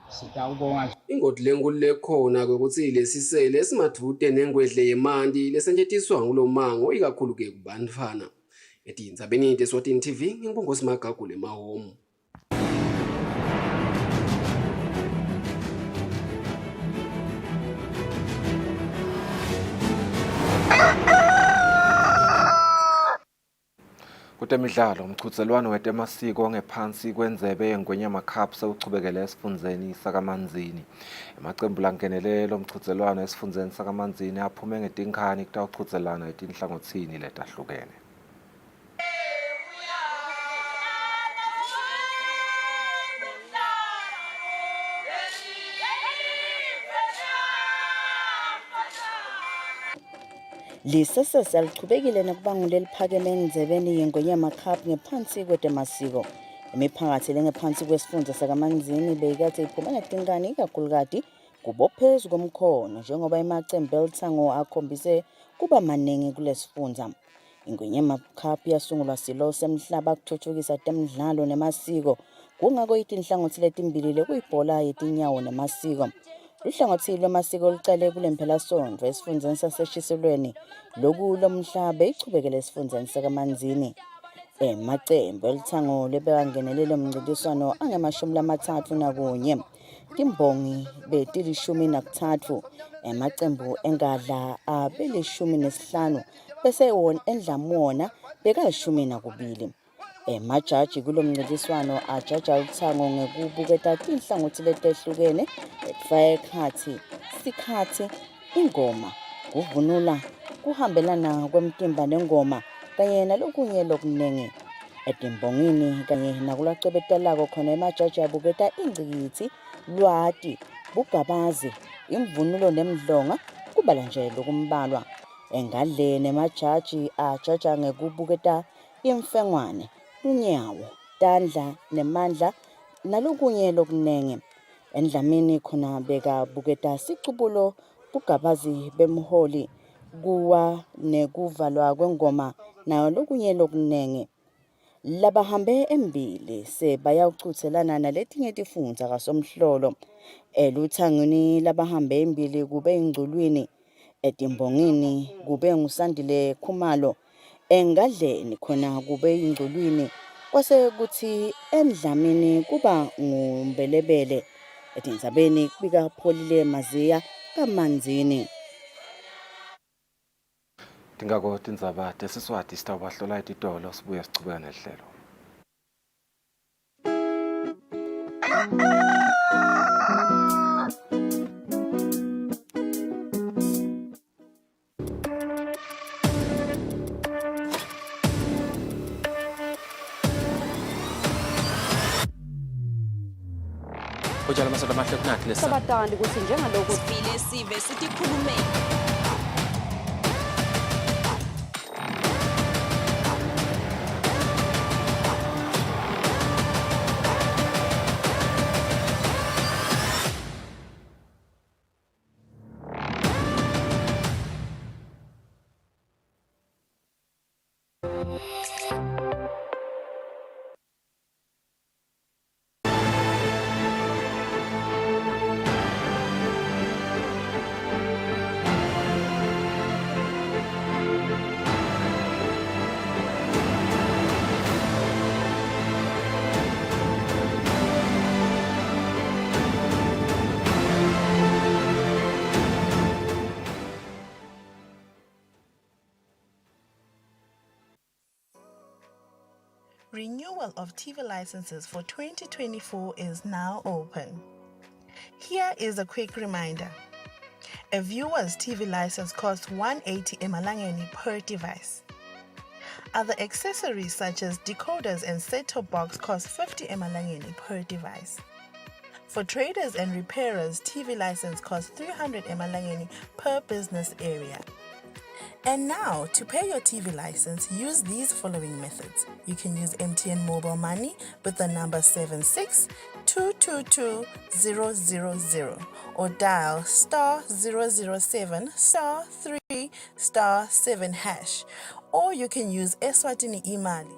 Sitawubonga ingodi lenkulu lekhona ukuthi lesisele esimadude nengwedle yemanti lesentshentiswa ngulomango ikakhulu-ke kubantfana etindzabeni Eswatini TV ngiNkpongosi Magagule Mahome. Kutemidlalo umchudzelwano wetemasiko ngephansi kwendzebe yeNgwenyama Cup sewuchubekele esifundzeni sakaManzini. Emacembu langenelelo umchudzelwano esifundzeni sakaManzini aphume ngetinkhani kutawuchudzelana etinhlangotsini letahlukene. Lisese salichubekile nakubangula eliphakeme endzebeni yeNgwenyama Cup ngephansi kwetemasiko. Imiphakathi lengephansi kwesifundza sakaManzini beyikade iphuma ngetingane ikakhulukati kubophezu komkhono njengoba emacembu elitsango akhombise kuba maningi kulesifundza. iNgwenyama Cup yasungulwa silo semhlaba kuthuthukisa temidlalo nemasiko kungako itinhlangothi letimbili lekuyibhola yetinyawo nemasiko. Uhlangothi lwemasiko lucale kulempelasonto esifundzeni saseshiselweni loku lomhlaba ichubekele esifundzeni sakaManzini. Emacembu elitsango lebekangenelele umncintiswano ange-31 timbongi beti-13 emacembu engadla abeli-15 bese endlamona beka-12. Majaji kulo mncintiswano ajaja ulitsango ngekubuketa tinhlangothi letehlukene etfaka ekhatsi sikhatsi ingoma kuvunula kuhambelana kwemtimba nengoma kanye nalokunye lokunenge etimbongini kanye nakulacebetelako khona emajaji abuketa ingcikithi lwati bugabazi imvunulo nemdlonga kubala nje lokumbalwa engadleni emajaji ajaja ngekubuketa imfengwane unyawo tandla nemandla nalokunye lokunenge endlamini khona beka buketa sicubulo bugabazi bemholi kuwa nekuvalwa kwengoma nayo lokunye lokunenge. Labahambe embili sebayawuchuthelana naletinye tifundza kasomhlolo eluthangweni labahambe embili kube ingculwini etimbongini kube ngusandile Khumalo engadleni khona kube ingculwini kwase kuthi endlamini kuba ngumbelebele etindzabeni kubika Pholile Maziya kaManzini. Tingako tindzaba tesiswati sitawubahlola etitolo sibuye sichubeka nehlelo. Ujala masoda mahle kunathi lesa. Sabatandi ukuthi njengaloku sifile sive sitikhulume. renewal of TV licenses for 2024 is now open. Here is a quick reminder. A viewer's TV license costs 180 emalangeni per device. Other accessories such as decoders and set-top box cost 50 emalangeni per device. For traders and repairers, TV license costs 300 emalangeni per business area. And now, to pay your TV license, use these following methods. You can use MTN Mobile Money with the number 76222000 or dial *007 *3 *7#. Or you can use Eswatini Imali.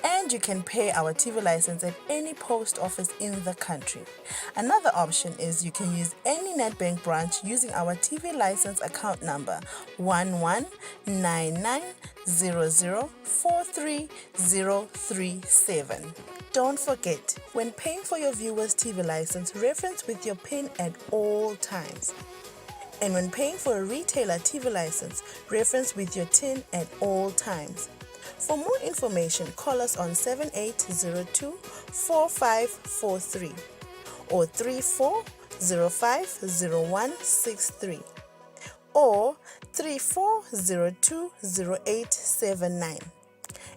And you can pay our TV license at any post office in the country. Another option is you can use any NetBank branch using our TV license account number 119900430037. Don't forget, when paying for your viewer's TV license, reference with your PIN at all times. And when paying for a retailer TV license, reference with your TIN at all times. For more information, call us on 7802-4543 or 34050163 or 34020879.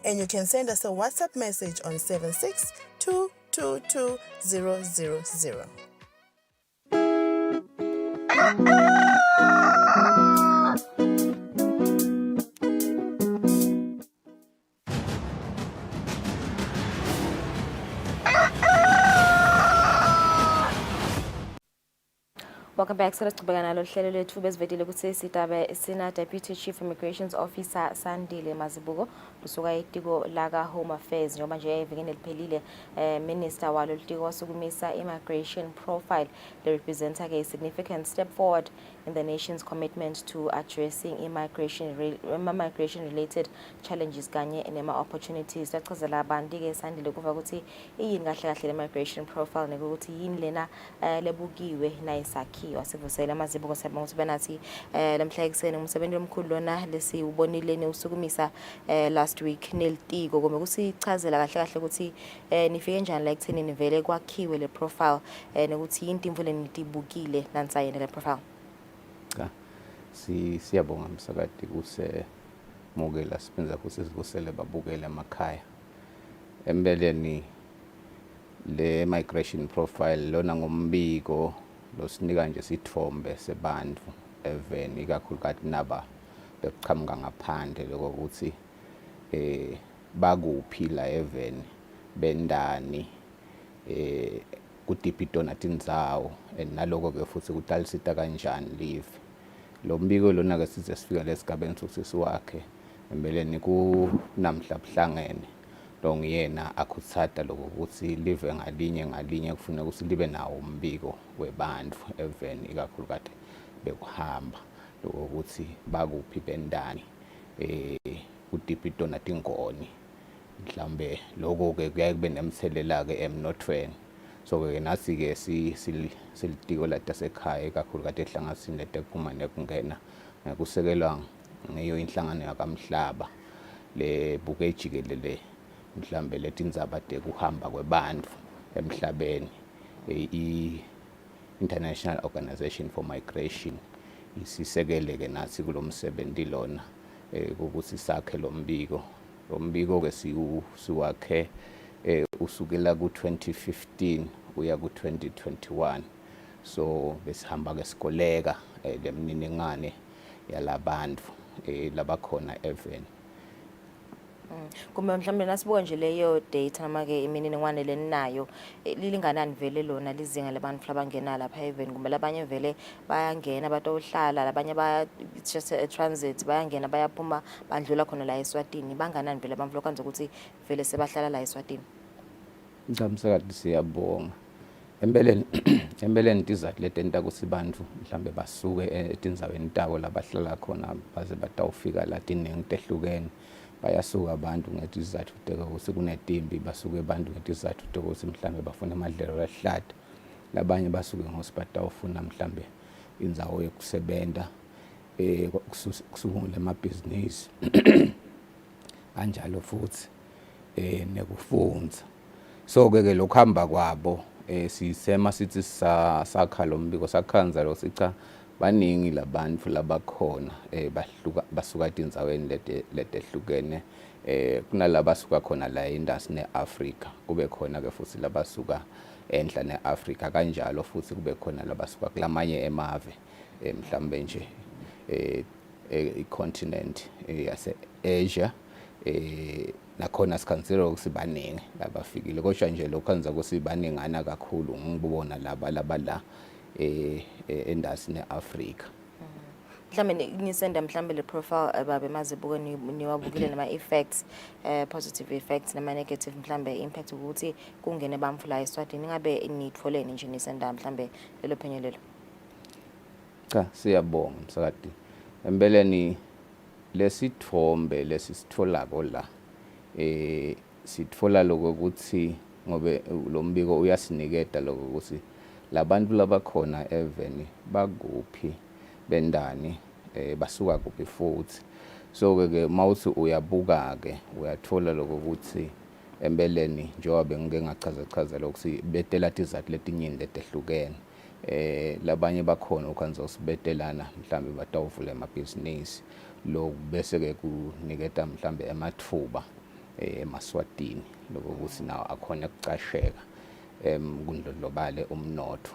And you can send us a WhatsApp message on 762222000. Welcome back. Siqhubeka nalo hlelo lethu besivedile ukuthi sitabe sina Deputy Chief Immigrations Officer Sandile Mazibuko usuka etiko laka Home Affairs njengoba nje evikeni eliphelile Minister walo litiko wasukumisa immigration profile le representa a significant step forward in the nation's commitment to addressing migration related challenges kanye nema opportunities. Tachazela abantu ke Sandile kuva ukuthi yini kahle kahle le migration profile nekuthi yini lena lebukiwe nayisakhi wasivusela Mazibuko sebonga ukuthi benathi lamhla ekseni umsebenzi omkhulu lona lesiubonile neusukumisa last week nelitiko kome kusichazela kahle kahle ukuthi nifike njani la ekutheni nivele kwakhiwe le profile nekuthi yinto imvule nitibukile nansayene le profile. Cha siyabonga msakade kuse mokela sipenza futhi sivusele babukele emakhaya embeleni le migration profile lona ngombiko losinika nje sithombe sebantu even ikakhulukazi naba beqhamuka ngaphandle lokuthi bakuphi la even bendani kudipito natinzawo naloko ke futhi kutalisita kanjani live lo mbiko lona ke size sifika lesigabeni sokuthi siwakhe embeleni ku namhla buhlangene lo ngiyena akhuthata lokho ukuthi live ngalinye kufuna ukuthi libe nawo umbiko webantu even ikakhulukazi bekuhamba lokho ukuthi bakuphi bendani kudipito natingoni mhlambe lokho ke kuyaye kube nemthelela ke emnothweni so ke nasi ke silitiko latasekhaya ikakhulukazi ehlanganisini letekuphuma nekungena kusekelwa ngeyo inhlangano yakamhlaba le buke ejikelele mhlambe letindzaba tekuhamba kwebantu emhlabeni International Organization for Migration isisekele ke nathi kulomsebenzi lona ukuthi sakhe lo mbiko ke siwakhe usukela ku 2015 uya ku 2021 so besihamba ke sikoleka lemniningane yalabantu labakhona even kumbe mhlambe nasibuka nje leyo data noma ke imininingwane lenayo lilinganani vele lona lizinga labantu labangena lapha even kumbe labanye vele bayangena batohlala labanye baya just transit bayangena bayaphuma bandlula khona la eSwatini banganani vele abantu lokwenza ukuthi vele sebahlala la eSwatini. Ngamsakade siyabonga embeleni tizathu letenta ukuthi bantu mhlambe basuke etinzaweni tawo labahlala khona baze batawufika la tiningi tehlukene bayasuka abantu ngetizathu ukuthi kunetimbi basuke abantu ngetizathu ukuthi mhlambe bafuna amadlelo lahlada labanye basuke ngoSipata ufuna mhlambe indzawo yokusebenta kusungula amabhizinisi anjalo futhi nekufundza. So ke lokuhamba kwabo sisema sithi sakha lo mbiko sakhanza lo sicha baningi labantu labakhona basuka etindzaweni letehlukene kunalaba suka khona la indasi neAfrica kube khona ke futhi labasuka enhla neAfrica kanjalo futhi kube khona labasuka kulamanye emave mhlambe nje icontinent yase Asia nakhona sikhansela ukuthi baningi labafikile kodwa nje lokhanza ukuthi baningana kakhulu ngibona laba la endasi neAfrica. Mhlambe ngisenda mhlambe le profile babe Mazibuko niwabukile nama effects positive effects nama negative mhlambe impact ukuthi kungene bamfu la eSwatini ngabe nitfoleni nje nisenda mhlambe lelo phenyelelo. Cha siyabonga msakadi empeleni lesithombe lesitholako la sitfola lokho ukuthi ngobe lo mbiko uyasiniketa lokho ukuthi labantu labakhona even bakuphi bendani basuka kuphi futhi so ke mawuthi uyabuka ke uyathola lokho ukuthi empeleni njengoba ngike ngachaza ukuthi betela izathu letinyini letehlukene labanye bakhona ukhanza usibetelana mhlambe batawuvula amabhizinisi lo bese ke kuniketa mhlambe emathuba eMaswatini lokho ukuthi nawo akhona ukucasheka kundlondlobale umnotho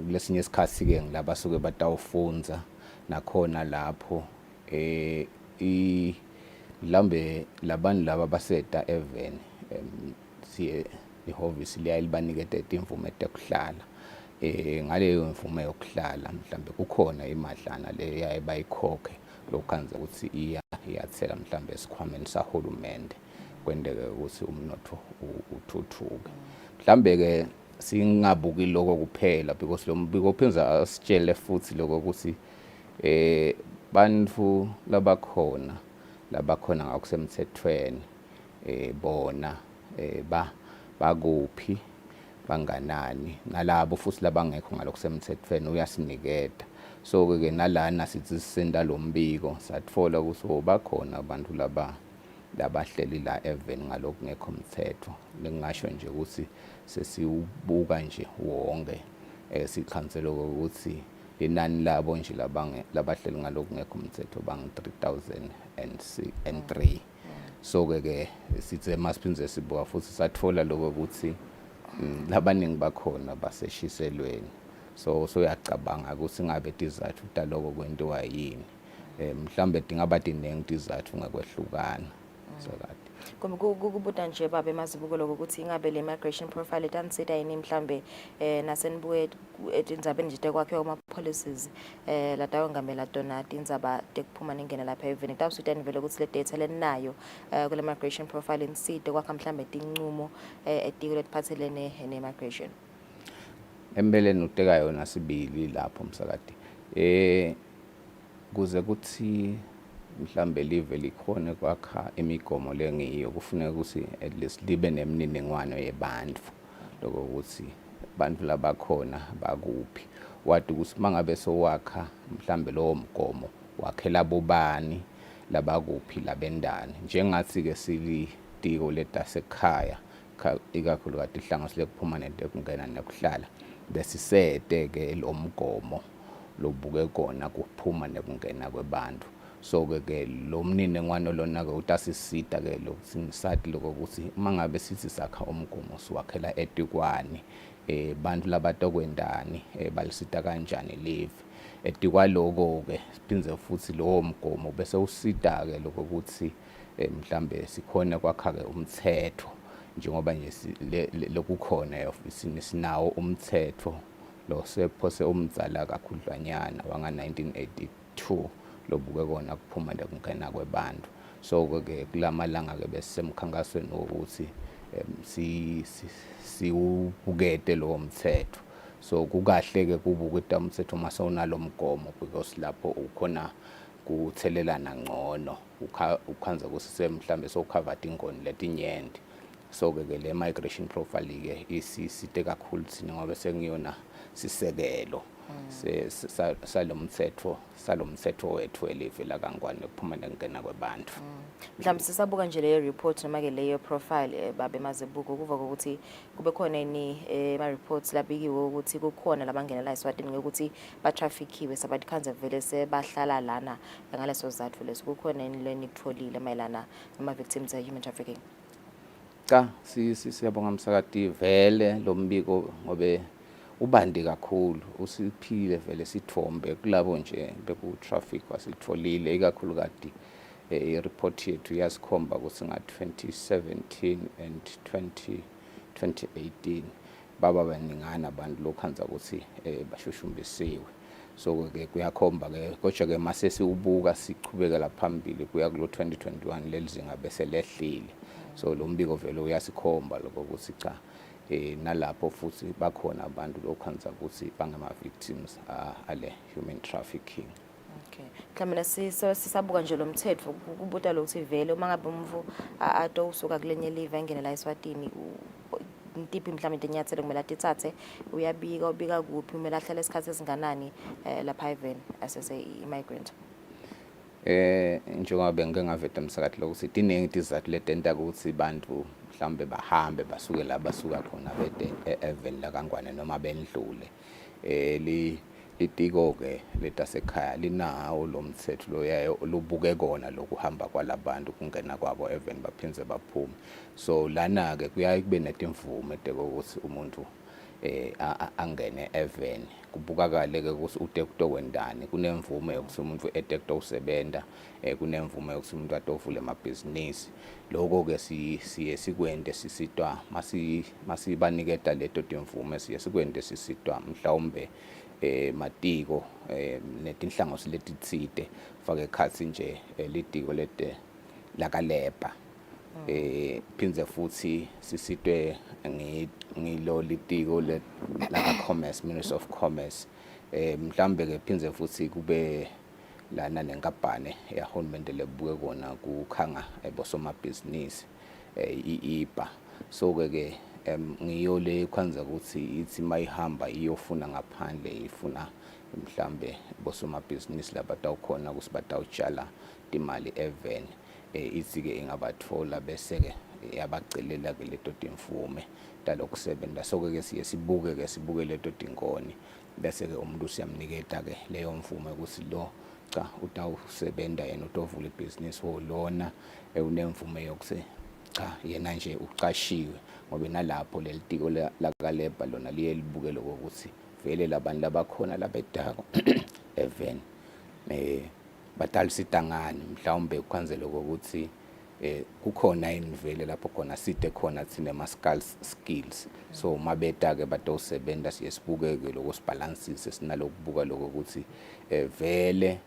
kulesinye isikhathi ke ngilaba suke batawufunza nakhona lapho mhlambe labantu laba baseta even siye ihhovisi liyalibaniketa imvume ekuhlala ngaleyo mvume yokuhlala mhlambe kukhona imadlana le yaye bayikhokhe lokhanza ukuthi iyathela mhlambe esikhwameni sahulumende kwendeke ukuthi umnotho uthuthuke mhlambe ke singabuki lokho kuphela because lo mbiko uphinza asitshele futhi lokho ukuthi bantu labakhona ngakusemthethweni bona bakuphi banganani nalabo futhi labangekho ngalokusemthethweni uyasiniketa so ke nalana sithi sisenda lo mbiko satfola ukuthi bakhona abantu labahleli la even ngalokungekho umthetho lengasho nje ukuthi sesiubuka nje wonke sikhansela ukuthi inani labo nje labahleli ngalokungekho umthetho bang 3003 so ke sithe masiphinze sibuka futhi satfola lokho ukuthi labaningi bakhona baseshiselweni so uyacabanga ukuthi ngabe izathu taloko kwentiwa yini mhlambe dingaba dinengi izathu ngakwehlukana so kade kubuta nje babe Mazibuko lokho ukuthi ingabe le migration profile etanisida yini mhlambe nasenibuye etindzabeni nje tekwakhe ama policies latawo ngamela tona tindzaba tekuphuma ningena lapha even tawusitani vele ukuthi le data lenayo kule migration profile inside kwakha mhlambe tinqumo etiko letiphathelene ne migration empeleni uteka yona sibili lapho msakade kuze kuthi mhlambe live likhona kwakha imigomo lengiyo kufuneka ukuthi at least libe nemininingwane yebantu lokho ukuthi abantu labakhona bakuphi wathi ukuthi mangabe sowakha mhlambe lo mgomo wakhela bobani labakuphi labendani njengathi ke silitiko letasekhaya ikakhulu kade ihlanganisile kuphuma nento kungena nekuhlala besisete ke lo mgomo lobuke kona kuphuma nekungena kwebantu so ke lo mniningwane lona ke utasisita ke lo singisati lokho ukuthi mangabe sithi sakha umgomo siwakhela etikwani bantu labatokwendani balisita kanjani live etikwaloko ke siphinze futhi lo mgomo bese usita ke lokho ukuthi mhlambe sikhona kwakha ke umthetho njengoba nje lokukhona eofisini sinawo umthetho lo sephose umdzala kakhudlwanyana wanga 1982 lobuke kona kuphuma nekungena kwebantu so ke kulamalanga ke besemkhankasweni ukuthi siubukete lo mthetho so kukahle ke kubuketa umthetho masawunalo mgomo because lapho ukhona kuthelelana ngcono ukhanza kusise mhlambe so covered ingoni letinyenti so ke le migration profile ke isisite kakhulu thina ngoba sengiyona sisekelo salomthetho wethu elive lakangwane kuphuma ngena kwabantu. Mhlawumbe sisabuka nje leyo report noma ke leyo profile babe Mazibuko kuva ukuthi kube khona ma reports labikiwe ukuthi kukhona labangenela eSwatini ukuthi ba traffickiwe sabadikhanze vele sebahlala lana ngaleso sizathu leso kukhona lenikutholile mayelana nama victims of human trafficking. Cha siyabonga msakati vele lo mbiko ngobe ubandi kakhulu usiphile vele sithombe kulabo nje beku traffic wasitholile ikakhulukati report yethu yasikhomba ukuthi nga 2017 and 2018 baba baningana abantu lokhanza ukuthi bashushumbisiwe. So ke kuyakhomba ke kodwa ke mase siubuka siqhubekela phambili kuya kulo 2021 lelizinga bese lehlile. So lo mbiko vele uyasikhomba lokho ukuthi cha nalapho futhi bakhona abantu lokhanza ukuthi bangama victims ale human trafficking. Okay. Mhlawumbe sisabuka nje lo mthetho kubuta lokuthi vele uma ngabe umvu ato usuka kulenye live engene la eSwatini intiphi mhlawumbe inyathelo kumele atithathe uyabika ubika kuphi kumele ahlale isikhathi esinganani lapha even as a immigrant. Njengoba bengingaveta umsakathi lokuthi iningi izathu letenta ukuthi bantu mhlawumbe bahambe basuke la basuka khona bede even la kangwane noma bendlule litiko ke letasekhaya linawo lo mthetho lo yayo lubuke kona lokuhamba kwalabantu kungena kwabo even baphinze baphume. So lana ke kuyaye kube netimvume ukuthi umuntu angene even kubukakale ke ukuthi utekto wendani kunemvume yokuthi umuntu etekto usebenta kunemvume yokuthi umuntu atofule amabhizinisi. Lokho ke siye sikwende sisitwa masibaniketa leto timvume siye sikwende sisitwa mhlawumbe matiko netinhlangosi letitsite fake ekhatsi nje litiko lete lakaleba phindze futhi sisitwe ngilo litiko la commerce Ministry of Commerce mhlambe ke phindze futhi kube lana nenkapane yahulumende lebuke kona kukhanga ebosomabhizinisi iipa. So ke ngiyo le kwanza ukuthi ithi mayihamba iyofuna ngaphandle ifuna mhlambe bosomabhizinisi labatawukhona ukuthi batawutshala imali even ithi ke ingabathola bese ke yabacelela ke leto timvume talokusebenza. So ke sibuke leto tinkoni bese ke umuntu siyamniketa ke leyo mvume ukuthi lo cha utawusebenta yena utovula ibhizinisi lona unemvume yokuthi cha yena nje uqashiwe ngoba nalapho lelitiko lakaleba lona liye libuke lokho ukuthi vele labantu labakhona labedako even batalisitangani mhlawumbe kwanze lokho ukuthi kukhona invele lapho khona side khona thina skills. So mabeta ke batosebenta siyesibuke ke lokho sibalansise sinalokubuka lokho ukuthi vele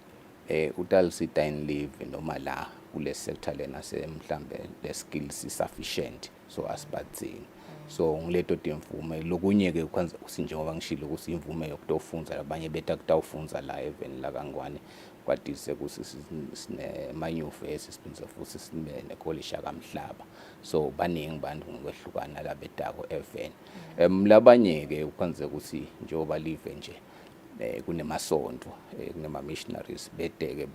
utalisita in live noma la kule sector lena semhlambe le skills sufficient so asibathini. So ngileto timvume lokunye ke kwanza usinjengoba ngishilo ukuthi imvume yokutofunza labanye beta kutawufunza la even la kangwane kwadise ukuthi sine manyuvesi siphindze futhi sine college yakamhlaba. So baningi bantu ngokwehlukana labetako even labanye ke kwanza ukuthi njengoba live nje kunemasonto kunema missionaries bede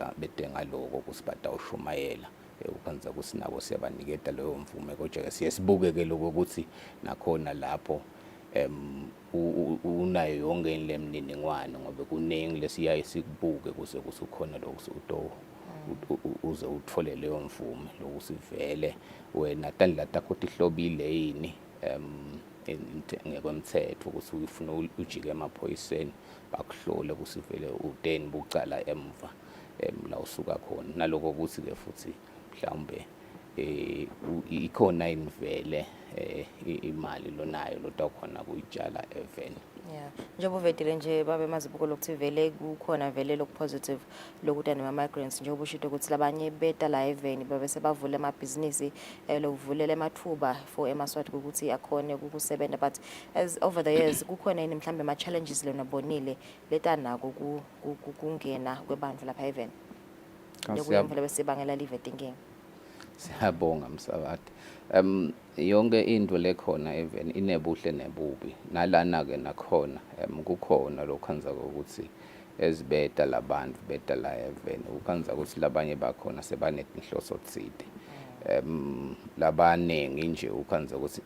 ngaloko ukuthi batawushumayela ukwenza ukuthi nabo siyabaniketa leyo mvume kodwa siyesibuke ke lokho ukuthi nakhona lapho unayo yonke lemniningwane ngoba kuningi lesiyaye sikubuke kuze kusukhona lokho uze uthole leyo mvume lokuthi vele wena tandla takho tihlobile yini ngekwemthetho ukuthi ufuna ujike emaphoyiseni bakuhlole ukuthi vele udeni bucala emva la usuka khona naloko ukuthi ke futhi mhlawumbe ikhona invele imali lonayo lotawukhona kuyitshala even. Yeah. Njengoba uvedile nje babe Mazibuko lokuthi vele kukhona vele lokhu positive lokuthi ama migrants njengoba ushito ukuthi labanye beta la even babe sebavula amabhizinisi lokuvulela emathuba for emaswati ukuthi akhone ukusebenza but as over the years kukhona yini mhlambe ama challenges lena bonile letanako kungena kwebantu lapha even lokuyimvula besibangela live thinking. Siyabonga Msakathi. Yonke into lekhona even inebuhle nebubi. Nalana ke nakhona kukhona lokhanza ukuthi ezibeta labantu beta la even ukhanza ukuthi labanye bakhona sebanetinhloso tside. Labaningi nje ukhanza ukuthi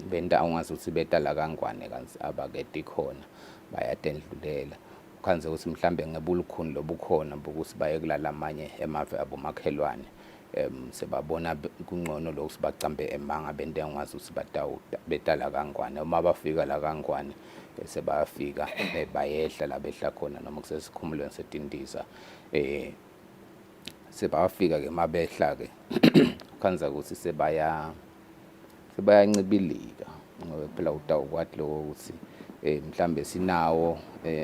benta ungazi ukuthi beta la kangwane kanti abaketi khona bayatendlulela. Ukhanza ukuthi mhlambe ngebulukhuni lobukhona bokuthi baye kulala amanye emave abomakhelwane. Sebabona kungcono lokho sibacambe emanga bente ungazi ukuthi betala kangwane uma bafika la kangwane sebafika bayehla la behla khona noma kusesikhumulweni setindiza sebafika ke mabehla ke khanza ukuthi sebayancibilika ngoba phela utawukwathi lokho ukuthi mhlambe sinawo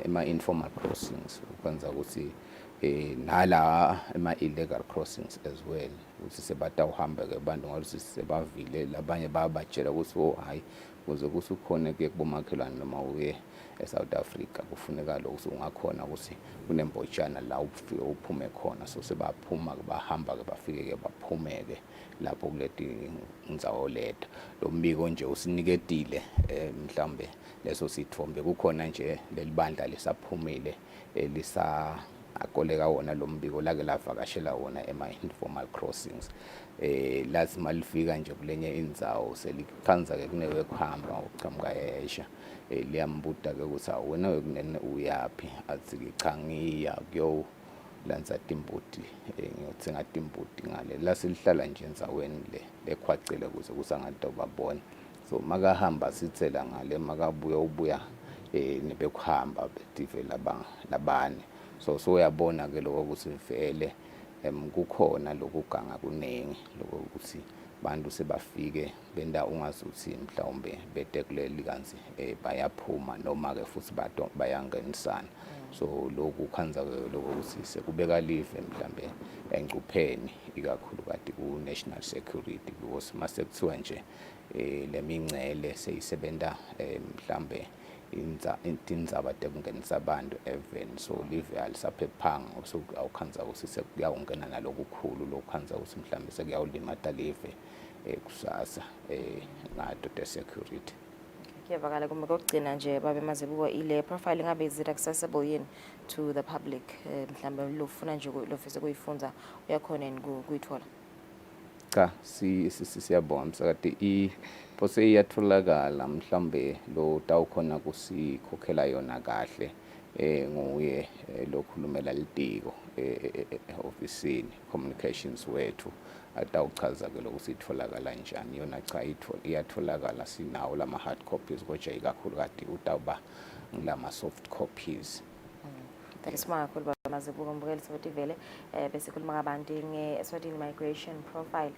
ama-informal crossings kwenza ukuthi nala ama-illegal crossings as well ukuthi sebatawuhamba ke abantu ngaluthi sebavile labanye bayabatshela ukuthi hayi kuze kusukhona ke kubomakhelwane noma uye eSouth Africa kufuneka lokho ungakhona ukuthi kunembotshana la ufike uphume khona so sebaphuma ke bahamba ke bafike ke baphumeke lapho kuleti indzawo leta lo mbiko nje usiniketile mhlambe leso sithombe kukhona nje lelibandla lesaphumile lisa akoleka wona lo mbiko lake lavakashela wona ema-informal crossings lathi malifika nje kulenye indzawo selikhanza ke kunewe kuhamba uchamuka esha liyambuda ke ukuthi wena wekunene uyapi athi cha ngiya kuyo lanza timbuti ngiyothenga timbuti ngale la silihlala nje endzaweni lekhwacele ukuze kusangato babone so makahamba sithela ngale makabuya ubuya nebekuhamba betive labane so uyabona ke lokho ukuthi vele kukhona lokuganga kuningi lokho ukuthi bantu sebafike benda ungazuthi mhlawumbe betekuleli kanzi bayaphuma noma ke futhi bayangenisana so lokhu khanza ke lokho ukuthi sekubeka live mhlambe engcupheni ikakhulu kade ku national security because mase kuthiwa nje lemincele seyisebenta mhlambe indzaba tekungenisa abantu even so live alisaphephanga so awukhanza ukuthi sekuyawungena nalokukhulu lokhanza ukuthi mhlambe sekuyawulimata live kusasa ngato te security. Kuyavakala kuma kokugcina nje babe Mazibuko ile profile ngabe is it accessible yini to the public mhlambe lofuna nje lofisa kuyifunza uyakhona kuyithola. Cha siyabonga Msakathi pose iyatholakala mhlambe lo tawukhona kusikhokhela yona kahle nguye lokhulumela litiko ofisini communications wethu atawuchaza ke lokuthi itholakala njani yona cha iyatholakala sinawo lama hard copies kodwa ikakhulu kade utawuba ngilama soft copies. Tarisma kakhulu baba Mazibuko mbukeli sokuthi vele bese khuluma ngabantu ngeEswatini migration profile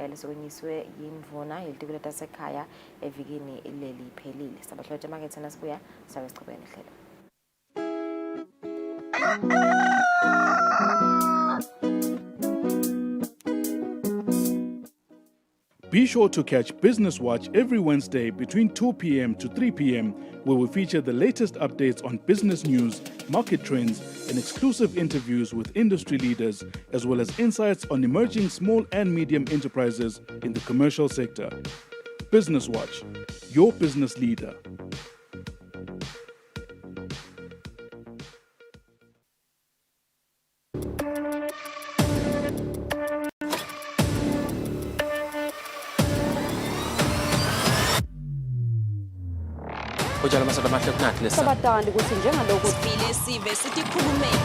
lesokonyiswe yimvuna yelitiko letasekhaya evikini leli phelile sabahlothe market nasibuya sabe sichubene hlelo. Be sure to catch Business Watch every Wednesday between 2 p.m. to 3 p.m., where we feature the latest updates on business news, market trends, and exclusive interviews with industry leaders, as well as insights on emerging small and medium enterprises in the commercial sector. Business Watch, your business leader. Ujala masada mahle kunathi lesa. Sabatandi ukuthi njengalokho sivile sive sitikhulumeni.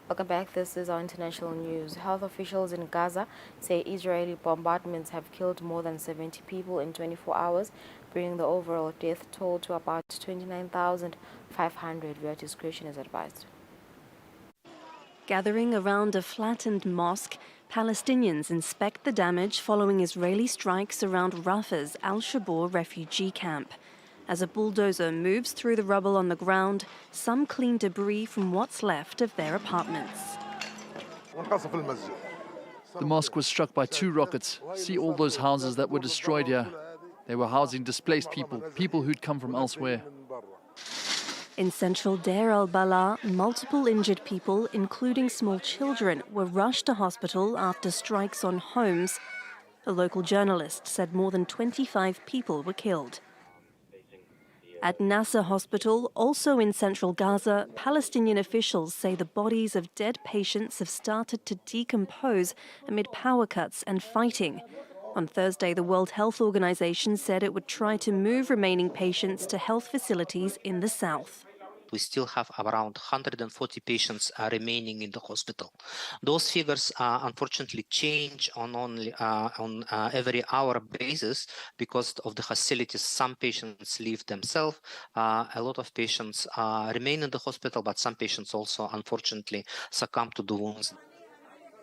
Welcome back. This is our international news. Health officials in Gaza say Israeli bombardments have killed more than 70 people in 24 hours, bringing the overall death toll to about 29,500. Via discretion is advised. Gathering around a flattened mosque, Palestinians inspect the damage following Israeli strikes around Rafah's Al-Shabur refugee camp. As a bulldozer moves through the rubble on the ground, some clean debris from what's left of their apartments. The mosque was struck by 2 rockets. See all those houses that were destroyed here. They were housing displaced people, people who'd come from elsewhere. In central Deir al-Balah, multiple injured people, including small children, were rushed to hospital after strikes on homes. A local journalist said more than 25 people were killed. At Nasser Hospital, also in central Gaza, Palestinian officials say the bodies of dead patients have started to decompose amid power cuts and fighting. On Thursday, the World Health Organization said it would try to move remaining patients to health facilities in the south. We still have around 140 patients remaining in the hospital. Those figures unfortunately change on every hour basis because of the hostilities. Some patients leave themselves. A lot of patients remain in the hospital, but some patients also unfortunately succumb to the wounds.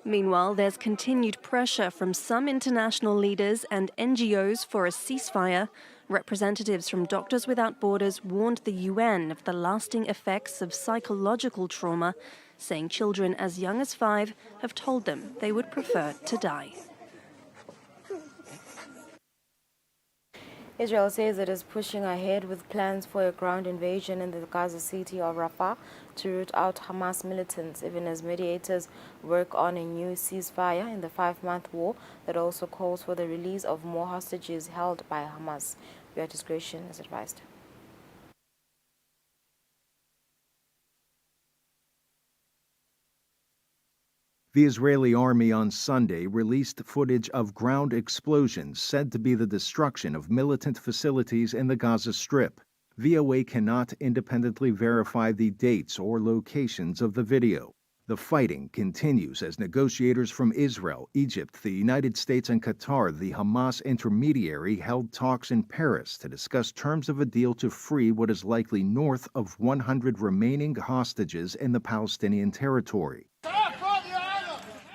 Meanwhile, there's continued pressure from some international leaders and NGOs for a ceasefire. Representatives from Doctors Without Borders warned the UN of the lasting effects of psychological trauma, saying children as young as 5 have told them they would prefer to die. Israel says it is pushing ahead with plans for a ground invasion in the Gaza city of Rafah to root out Hamas militants, even as mediators work on a new ceasefire in the 5-month war that also calls for the release of more hostages held by Hamas. Your discretion is advised. The Israeli army on Sunday released footage of ground explosions said to be the destruction of militant facilities in the Gaza Strip. VOA cannot independently verify the dates or locations of the video. The fighting continues as negotiators from Israel, Egypt, the United States, and Qatar, the Hamas intermediary, held talks in Paris to discuss terms of a deal to free what is likely north of 100 remaining hostages in the Palestinian territory.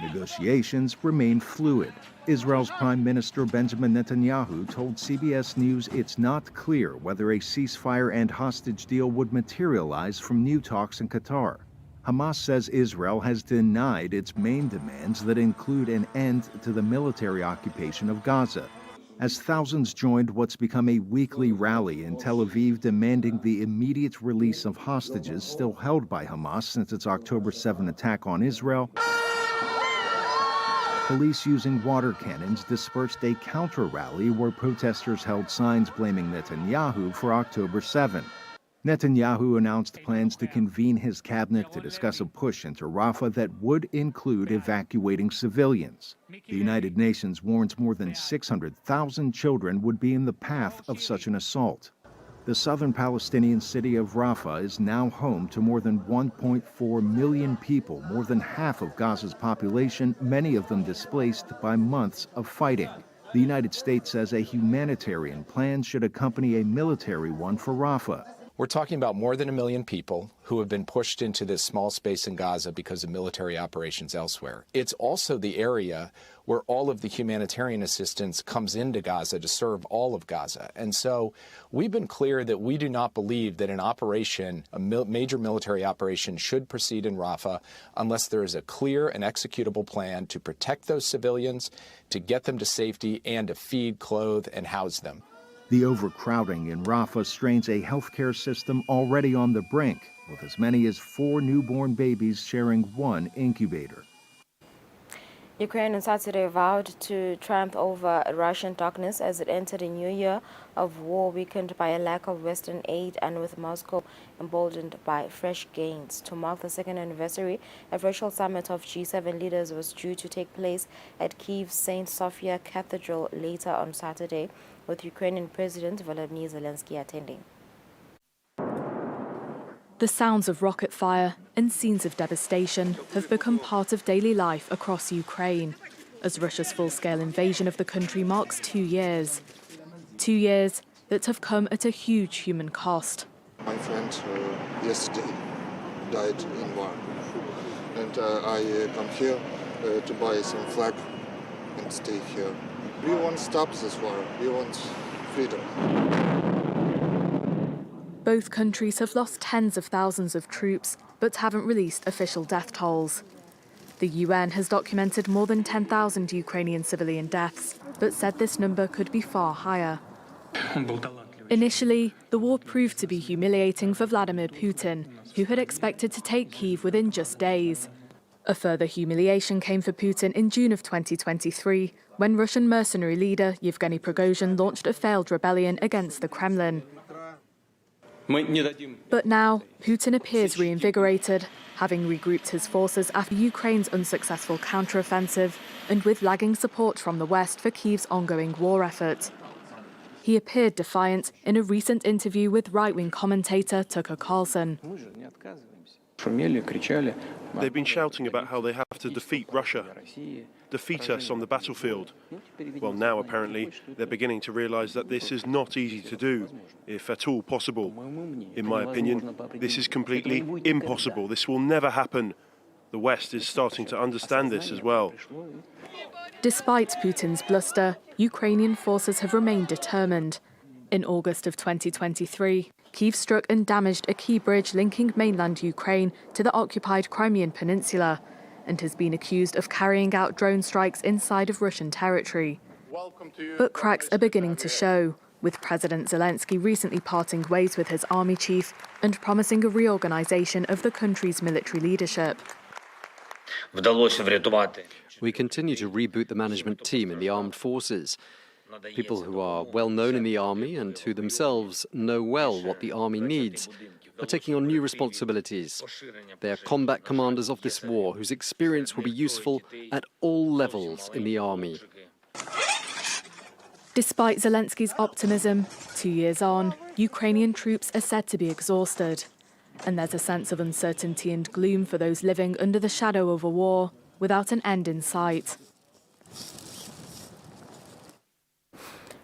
Negotiations remain fluid. Israel's Prime Minister Benjamin Netanyahu told CBS News it's not clear whether a ceasefire and hostage deal would materialize from new talks in Qatar. Hamas says Israel has denied its main demands that include an end to the military occupation of Gaza. As thousands joined what's become a weekly rally in Tel Aviv demanding the immediate release of hostages still held by Hamas since its October 7 attack on Israel, police using water cannons dispersed a counter-rally where protesters held signs blaming Netanyahu for October 7. Netanyahu announced plans to convene his cabinet to discuss a push into Rafah that would include evacuating civilians. The United Nations warns more than 600,000 children would be in the path of such an assault. The southern Palestinian city of Rafah is now home to more than 1.4 million people, more than half of Gaza's population, many of them displaced by months of fighting. The United States says a humanitarian plan should accompany a military one for Rafah. We're talking about more than 1 million people who have been pushed into this small space in Gaza because of military operations elsewhere. It's also the area where all of the humanitarian assistance comes into Gaza to serve all of Gaza. And so we've been clear that we do not believe that an operation, a major military operation, should proceed in Rafah unless there is a clear and executable plan to protect those civilians, to get them to safety, and to feed, clothe, and house them. The overcrowding in Rafah strains a healthcare system already on the brink, with as many as 4 newborn babies sharing one incubator. Ukraine on Saturday vowed to triumph over Russian darkness as it entered a new year of war weakened by a lack of Western aid and with Moscow emboldened by fresh gains. To mark the second anniversary, a virtual summit of G7 leaders was due to take place at Kyiv's St. Sophia Cathedral later on Saturday, with Ukrainian President Volodymyr Zelensky attending. The sounds of rocket fire and scenes of devastation have become part of daily life across Ukraine, as Russia's full-scale invasion of the country marks 2 years. 2 years that have come at a huge human cost. My friend yesterday died in war, and I come here to buy some flag and stay here. We want to stop this war. We want freedom. Both countries have lost tens of thousands of troops, but haven't released official death tolls. The UN has documented more than 10,000 Ukrainian civilian deaths, but said this number could be far higher. Initially, the war proved to be humiliating for Vladimir Putin, who had expected to take Kyiv within just days. A further humiliation came for Putin in June of 2023, when Russian mercenary leader Yevgeny Prigozhin launched a failed rebellion against the Kremlin. But now, Putin appears reinvigorated, having regrouped his forces after Ukraine's unsuccessful counteroffensive and with lagging support from the West for Kyiv's ongoing war effort. He appeared defiant in a recent interview with right-wing commentator Tucker Carlson. They've been shouting about how they have to defeat Russia, defeat us on the battlefield. Well, now apparently they're beginning to realize that this is not easy to do, if at all possible. In my opinion, this is completely impossible. This will never happen. The West is starting to understand this as well. Despite Putin's bluster, Ukrainian forces have remained determined. In August of 2023, Kyiv struck and damaged a key bridge linking mainland Ukraine to the occupied Crimean Peninsula, and has been accused of carrying out drone strikes inside of Russian territory. But cracks are beginning to show, with President Zelensky recently parting ways with his army chief and promising a reorganization of the country's military leadership. We continue to reboot the management team in the armed forces. People who are well known in the army and who themselves know well what the army needs are taking on new responsibilities. They are combat commanders of this war whose experience will be useful at all levels in the army. Despite Zelensky's optimism, 2 years on, Ukrainian troops are said to be exhausted. And there's a sense of uncertainty and gloom for those living under the shadow of a war without an end in sight.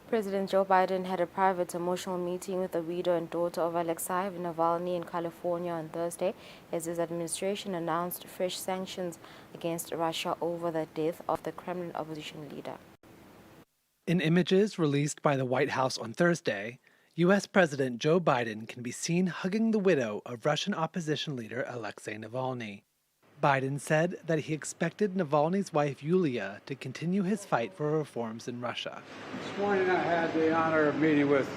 President Joe Biden had a private emotional meeting with the widow and daughter of Alexei Navalny in California on Thursday as his administration announced fresh sanctions against Russia over the death of the Kremlin opposition leader. In images released by the White House on Thursday, U.S. President Joe Biden can be seen hugging the widow of Russian opposition leader Alexei Navalny. Biden said that he expected Navalny's wife Yulia to continue his fight for reforms in Russia. This morning I had the honor of meeting with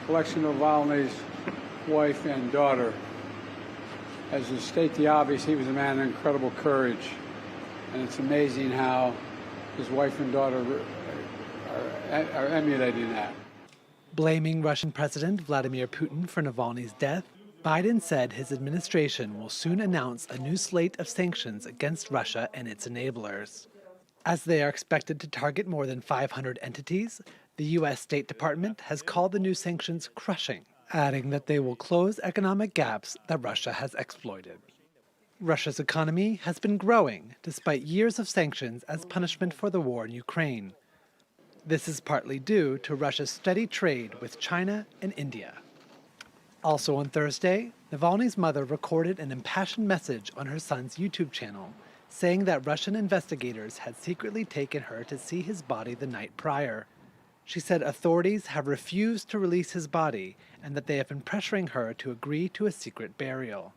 Alexei Navalny's wife and daughter. As to state the obvious, he was a man of incredible courage. And it's amazing how his wife and daughter are emulating that. Blaming Russian President Vladimir Putin for Navalny's death, Biden said his administration will soon announce a new slate of sanctions against Russia and its enablers. As they are expected to target more than 500 entities, the U.S. State Department has called the new sanctions crushing, adding that they will close economic gaps that Russia has exploited. Russia's economy has been growing despite years of sanctions as punishment for the war in Ukraine. This is partly due to Russia's steady trade with China and India. Also on Thursday, Navalny's mother recorded an impassioned message on her son's YouTube channel, saying that Russian investigators had secretly taken her to see his body the night prior. She said authorities have refused to release his body and that they have been pressuring her to agree to a secret burial.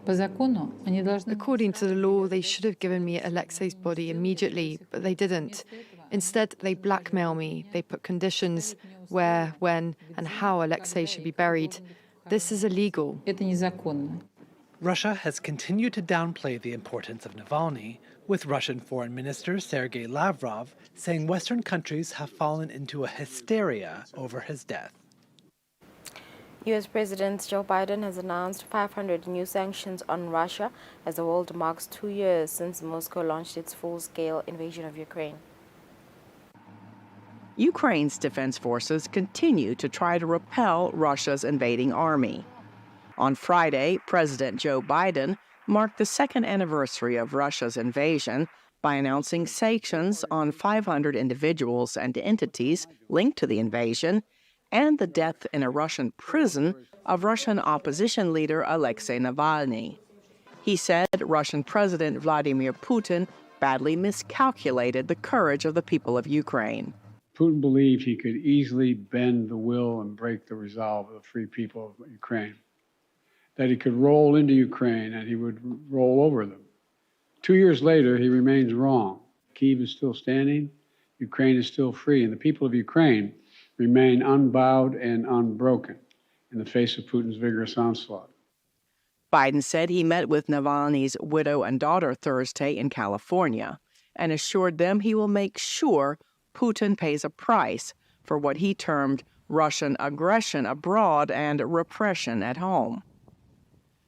According to the law, they should have given me Alexei's body immediately, but they didn't. Instead, they blackmail me. They put conditions where, when, and how Alexei should be buried. This is illegal. Russia has continued to downplay the importance of Navalny, with Russian Foreign Minister Sergei Lavrov saying Western countries have fallen into a hysteria over his death. U.S. President Joe Biden has announced 500 new sanctions on Russia as the world marks 2 years since Moscow launched its full-scale invasion of Ukraine. Ukraine's defense forces continue to try to repel Russia's invading army. On Friday, President Joe Biden marked the second anniversary of Russia's invasion by announcing sanctions on 500 individuals and entities linked to the invasion and the death in a Russian prison of Russian opposition leader Alexei Navalny. He said Russian President Vladimir Putin badly miscalculated the courage of the people of Ukraine. Putin believed he could easily bend the will and break the resolve of the free people of Ukraine, that he could roll into Ukraine and he would roll over them. 2 years later, he remains wrong. Kyiv is still standing, Ukraine is still free, and the people of Ukraine remain unbowed and unbroken in the face of Putin's vigorous onslaught. Biden said he met with Navalny's widow and daughter Thursday in California and assured them he will make sure Putin pays a price for what he termed Russian aggression abroad and repression at home.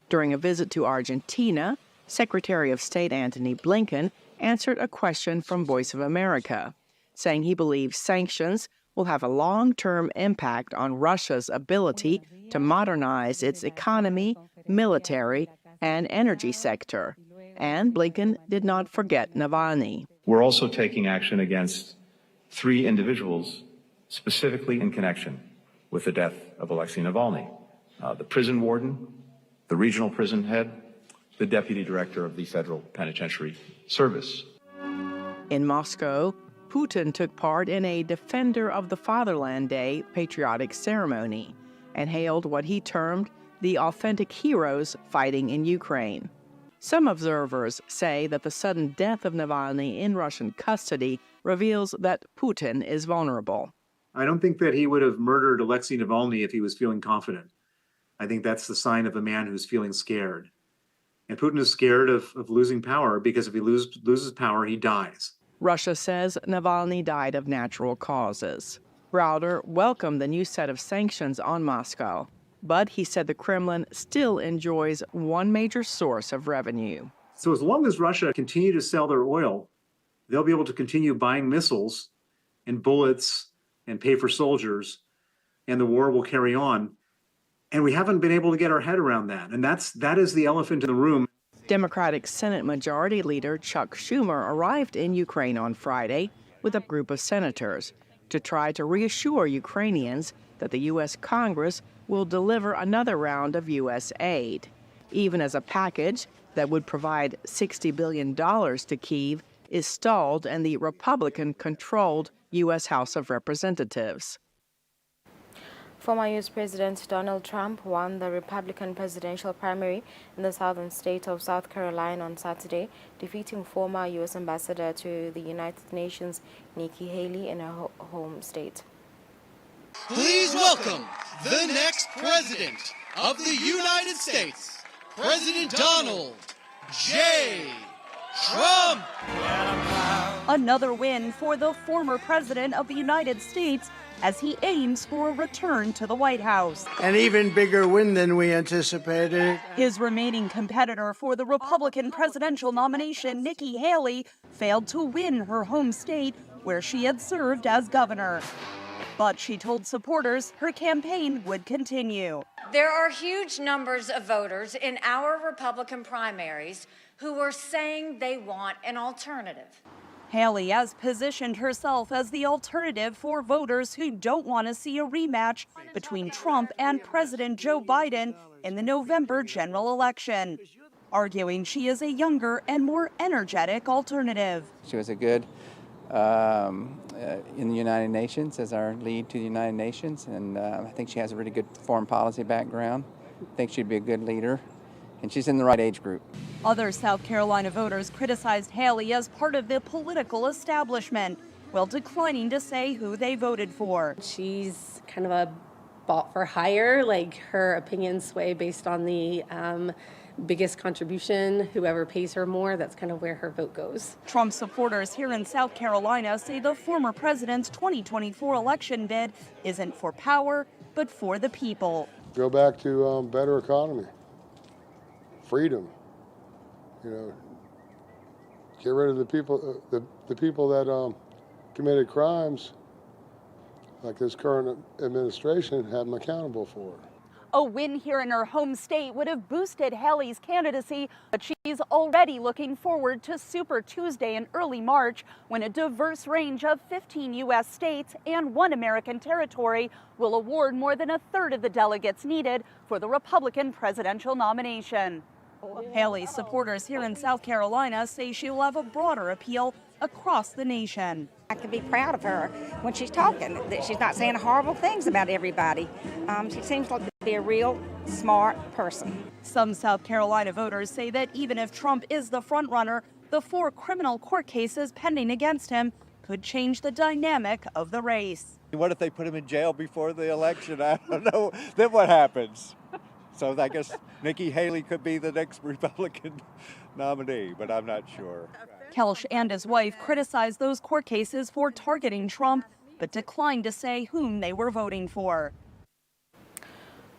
During a visit to Argentina, Secretary of State Antony Blinken answered a question from Voice of America, saying he believes sanctions will have a long-term impact on Russia's ability to modernize its economy, military, and energy sector. And Blinken did not forget Navalny. We're also taking action against 3 individuals specifically in connection with the death of Alexei Navalny, the prison warden, the regional prison head, the deputy director of the Federal Penitentiary Service. In Moscow, Putin took part in a Defender of the Fatherland Day patriotic ceremony and hailed what he termed the authentic heroes fighting in Ukraine. Some observers say that the sudden death of Navalny in Russian custody reveals that Putin is vulnerable. I don't think that he would have murdered Alexei Navalny if he was feeling confident. I think that's the sign of a man who's feeling scared. And Putin is scared of losing power because if he loses power, he dies. Russia says Navalny died of natural causes. Browder welcomed the new set of sanctions on Moscow, but he said the Kremlin still enjoys one major source of revenue. So as long as Russia continue to sell their oil, they'll be able to continue buying missiles and bullets and pay for soldiers, and the war will carry on. And we haven't been able to get our head around that. And that is the elephant in the room. Democratic Senate Majority Leader Chuck Schumer arrived in Ukraine on Friday with a group of senators to try to reassure Ukrainians that the U.S. Congress will deliver another round of U.S. aid, even as a package that would provide $60 billion to Kyiv is stalled in the Republican-controlled U.S. House of Representatives. Former U.S. President Donald Trump won the Republican presidential primary in the southern state of South Carolina on Saturday, defeating former U.S. Ambassador to the United Nations Nikki Haley in her home state. Please welcome the next president of the United States, President Donald J. Trump. Another win for the former president of the United States as he aims for a return to the White House. An even bigger win than we anticipated. His remaining competitor for the Republican presidential nomination, Nikki Haley, failed to win her home state where she had served as governor. But she told supporters her campaign would continue. There are huge numbers of voters in our Republican primaries who are saying they want an alternative. Haley has positioned herself as the alternative for voters who don't want to see a rematch between Trump and President Joe Biden in the November general election, arguing she is a younger and more energetic alternative. She was a good in the United Nations as our lead to the United Nations, and I think she has a really good foreign policy background. I think she'd be a good leader, and she's in the right age group. Other South Carolina voters criticized Haley as part of the political establishment, while declining to say who they voted for. She's kind of a bought for hire, like her opinions sway based on the biggest contribution, whoever pays her more, that's kind of where her vote goes. Trump supporters here in South Carolina say the former president's 2024 election bid isn't for power, but for the people. Go back to better economy, freedom. Get rid of the people, the people that committed crimes, like this current administration, have them accountable for. A win here in her home state would have boosted Haley's candidacy, but she's already looking forward to Super Tuesday in early March, when a diverse range of 15 U.S. states and 1 American territory will award more than 1/3 of the delegates needed for the Republican presidential nomination. Haley's supporters here in South Carolina say she'll have a broader appeal across the nation. I can be proud of her when she's talking, that she's not saying horrible things about everybody. She seems like to be a real smart person. Some South Carolina voters say that even if Trump is the frontrunner, the 4 criminal court cases pending against him could change the dynamic of the race. What if they put him in jail before the election? I don't know. Then what happens? So I guess Nikki Haley could be the next Republican nominee, but I'm not sure. Kelsch and his wife criticized those court cases for targeting Trump, but declined to say whom they were voting for.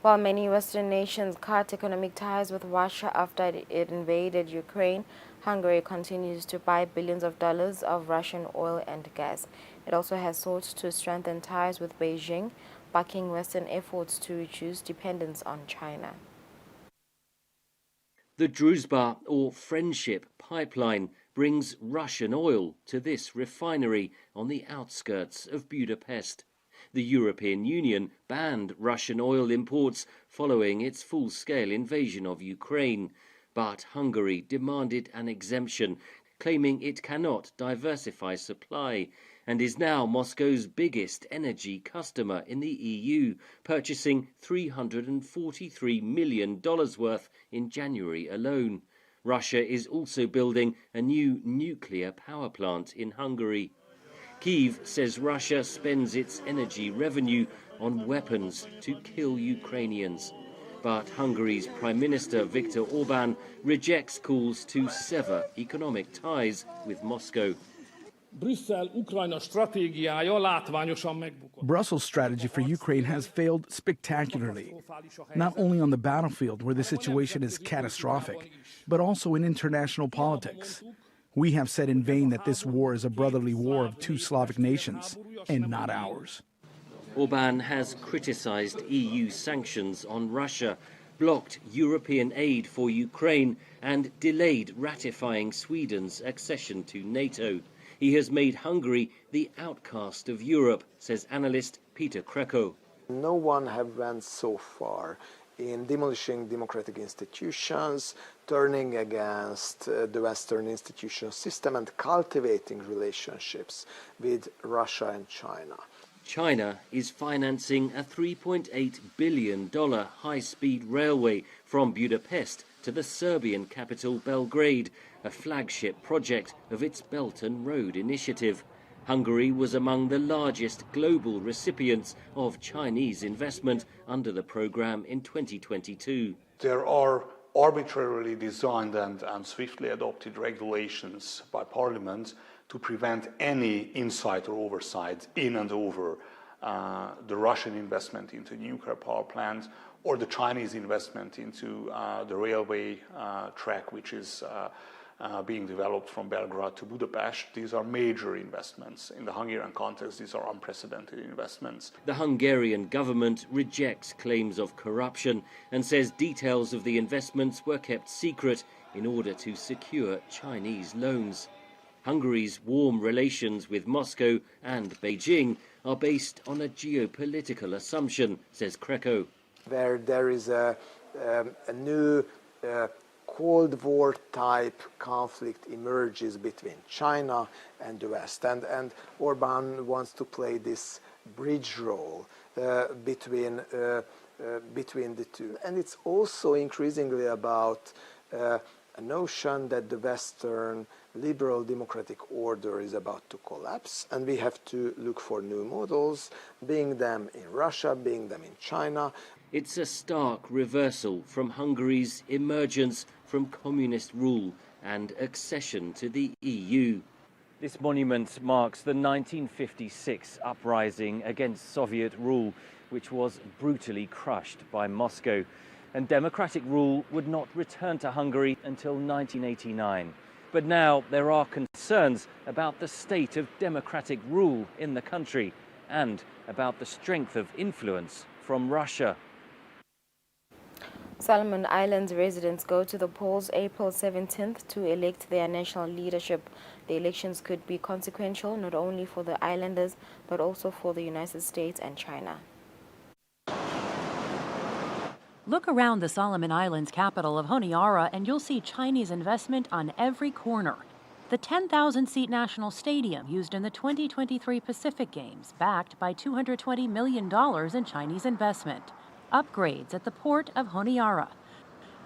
While many Western nations cut economic ties with Russia after it invaded Ukraine, Hungary continues to buy billions of dollars of Russian oil and gas. It also has sought to strengthen ties with Beijing, backing Western efforts to reduce dependence on China. The Druzhba, or Friendship Pipeline, brings Russian oil to this refinery on the outskirts of Budapest. The European Union banned Russian oil imports following its full-scale invasion of Ukraine, but Hungary demanded an exemption, claiming it cannot diversify supply, and is now Moscow's biggest energy customer in the EU, purchasing $343 million worth in January alone. Russia is also building a new nuclear power plant in Hungary. Kyiv says Russia spends its energy revenue on weapons to kill Ukrainians. But Hungary's Prime Minister Viktor Orban rejects calls to sever economic ties with Moscow. Brussels' strategy for Ukraine has failed spectacularly, not only on the battlefield where the situation is catastrophic, but also in international politics. We have said in vain that this war is a brotherly war of 2 Slavic nations, and not ours. Orban has criticized EU sanctions on Russia, blocked European aid for Ukraine, and delayed ratifying Sweden's accession to NATO. He has made Hungary the outcast of Europe, says analyst Peter Kreko. No one has went so far in demolishing democratic institutions, turning against the Western institutional system, and cultivating relationships with Russia and China. China is financing a $3.8 billion high-speed railway from Budapest to the Serbian capital Belgrade, a flagship project of its Belt and Road initiative. Hungary was among the largest global recipients of Chinese investment under the program in 2022. There are arbitrarily designed and swiftly adopted regulations by Parliament to prevent any insight or oversight in and over the Russian investment into nuclear power plants or the Chinese investment into the railway track, which is being developed from Belgrade to Budapest. These are major investments. In the Hungarian context, these are unprecedented investments. The Hungarian government rejects claims of corruption and says details of the investments were kept secret in order to secure Chinese loans. Hungary's warm relations with Moscow and Beijing are based on a geopolitical assumption, says Kreko. Where there is a new Cold War type conflict emerges between China and the West, and Orban wants to play this bridge role between the two. And it's also increasingly about a notion that the Western liberal democratic order is about to collapse, and we have to look for new models, being them in Russia, being them in China. It's a stark reversal from Hungary's emergence from communist rule and accession to the EU. This monument marks the 1956 uprising against Soviet rule, which was brutally crushed by Moscow. And democratic rule would not return to Hungary until 1989. But now there are concerns about the state of democratic rule in the country and about the strength of influence from Russia. Solomon Islands residents go to the polls April 17th to elect their national leadership. The elections could be consequential not only for the islanders but also for the United States and China. Look around the Solomon Islands capital of Honiara and you'll see Chinese investment on every corner. The 10,000-seat national stadium used in the 2023 Pacific Games, backed by $220 million in Chinese investment. Upgrades at the port of Honiara.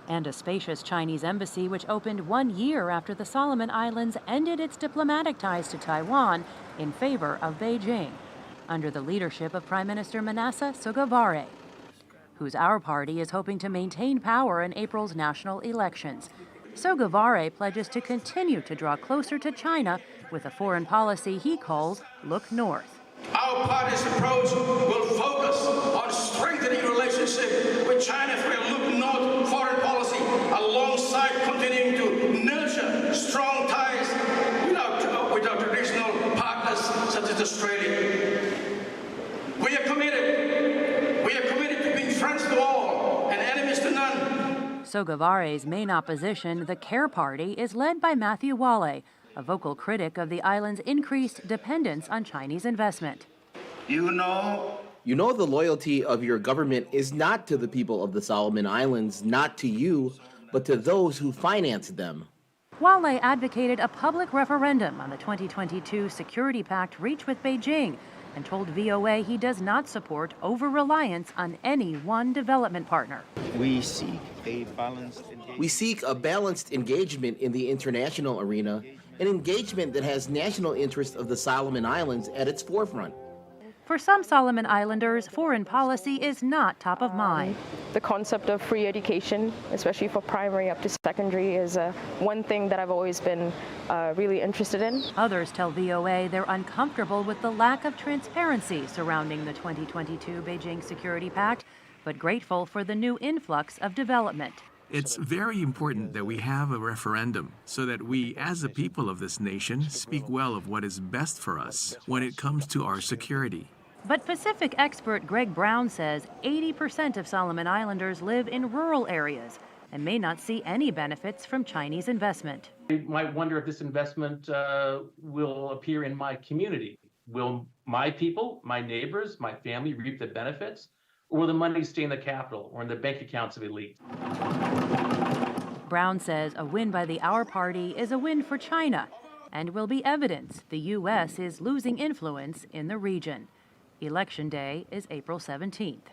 And a spacious Chinese embassy which opened 1 year after the Solomon Islands ended its diplomatic ties to Taiwan in favor of Beijing, under the leadership of Prime Minister Manasseh Sogavare, whose Our Party is hoping to maintain power in April's national elections. Sogavare pledges to continue to draw closer to China with a foreign policy he calls Look North. Our party's approach will focus on strengthening relationship with China through a Look North foreign policy, alongside continuing to nurture strong ties with our traditional partners such as Australia. We are committed to being friends to all and enemies to none. Sogavare's main opposition, the Care Party, is led by Matthew Wale, a vocal critic of the island's increased dependence on Chinese investment. You know the loyalty of your government is not to the people of the Solomon Islands, not to you, but to those who finance them. Wale advocated a public referendum on the 2022 security pact reached with Beijing and told VOA he does not support over-reliance on any one development partner. We seek a balanced engagement in the international arena, an engagement that has national interest of the Solomon Islands at its forefront. For some Solomon Islanders, foreign policy is not top of mind. The concept of free education, especially for primary up to secondary, is one thing that I've always been really interested in. Others tell VOA they're uncomfortable with the lack of transparency surrounding the 2022 Beijing Security Pact, but grateful for the new influx of development. It's very important that we have a referendum so that we, as a people of this nation, speak well of what is best for us when it comes to our security. But Pacific expert Greg Brown says 80% of Solomon Islanders live in rural areas and may not see any benefits from Chinese investment. You might wonder if this investment will appear in my community. Will my people, my neighbors, my family reap the benefits? Or will the money stay in the capital or in the bank accounts of elites? Brown says a win by the Our Party is a win for China and will be evidence the U.S. is losing influence in the region. Election day is April 17th.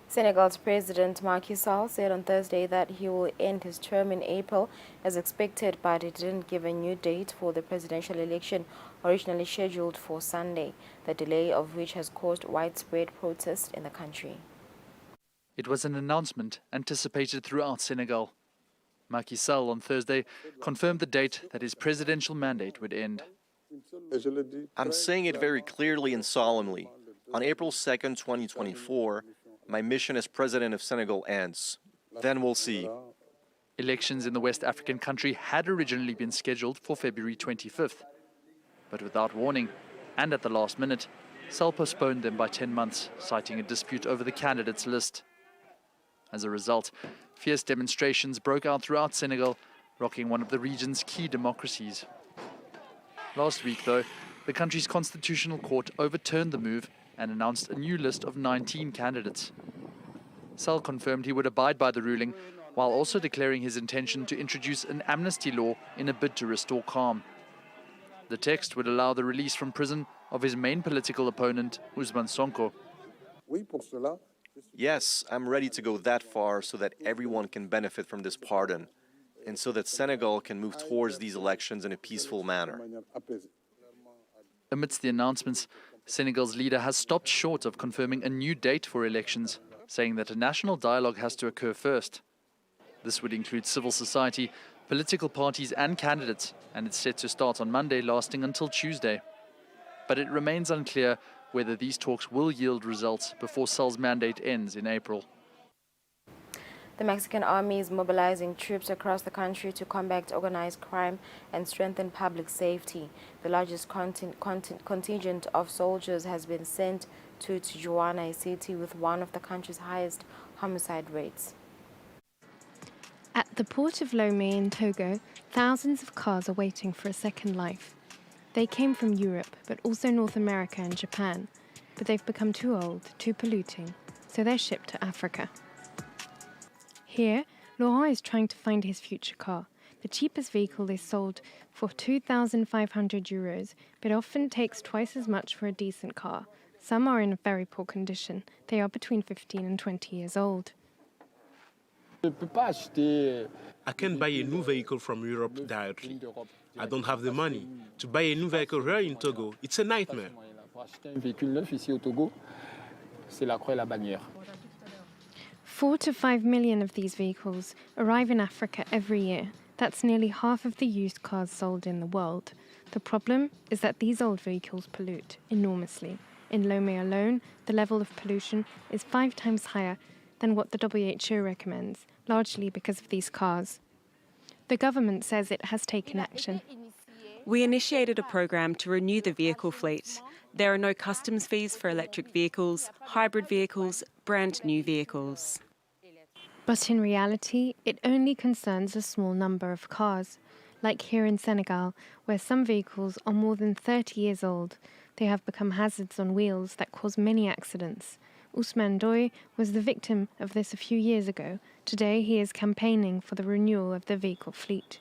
Senegal's President Macky Sall said on Thursday that he will end his term in April as expected, but he didn't give a new date for the presidential election originally scheduled for Sunday, the delay of which has caused widespread protests in the country. It was an announcement anticipated throughout Senegal. Macky Sall on Thursday confirmed the date that his presidential mandate would end. I'm saying it very clearly and solemnly. On April 2nd, 2024, my mission as president of Senegal ends. Then we'll see. Elections in the West African country had originally been scheduled for February 25th. But without warning, and at the last minute, Sall postponed them by 10 months, citing a dispute over the candidates list. As a result, fierce demonstrations broke out throughout Senegal, rocking one of the region's key democracies. Last week, though, the country's constitutional court overturned the move and announced a new list of 19 candidates. Sall confirmed he would abide by the ruling, while also declaring his intention to introduce an amnesty law in a bid to restore calm. The text would allow the release from prison of his main political opponent, Ousmane Sonko. Yes, I'm ready to go that far so that everyone can benefit from this pardon. and so that Senegal can move towards these elections in a peaceful manner. Amidst the announcements, Senegal's leader has stopped short of confirming a new date for elections, saying that a national dialogue has to occur first. This would include civil society, political parties and candidates, and it's set to start on Monday, lasting until Tuesday. But it remains unclear whether these talks will yield results before Sall's mandate ends in April. The Mexican army is mobilizing troops across the country to combat organized crime and strengthen public safety. The largest contingent of soldiers has been sent to Tijuana, a city with one of the country's highest homicide rates. At the port of Lomé in Togo, thousands of cars are waiting for a second life. They came from Europe, but also North America and Japan. But they've become too old, too polluting, so they're shipped to Africa. Here, Laurent is trying to find his future car. The cheapest vehicle is sold for 2,500 euros, but often takes twice as much for a decent car. Some are in very poor condition. They are between 15 and 20 years old. I can't buy a new vehicle from Europe directly. I don't have the money. To buy a new vehicle here in Togo, it's a nightmare. 4 to 5 million of these vehicles arrive in Africa every year. That's nearly half of the used cars sold in the world. The problem is that these old vehicles pollute enormously. In Lomé alone, the level of pollution is 5 times higher than what the WHO recommends, largely because of these cars. The government says it has taken action. We initiated a program to renew the vehicle fleet. There are no customs fees for electric vehicles, hybrid vehicles, brand new vehicles. But in reality, it only concerns a small number of cars. Like here in Senegal, where some vehicles are more than 30 years old, they have become hazards on wheels that cause many accidents. Ousmane Doy was the victim of this a few years ago. Today he is campaigning for the renewal of the vehicle fleet.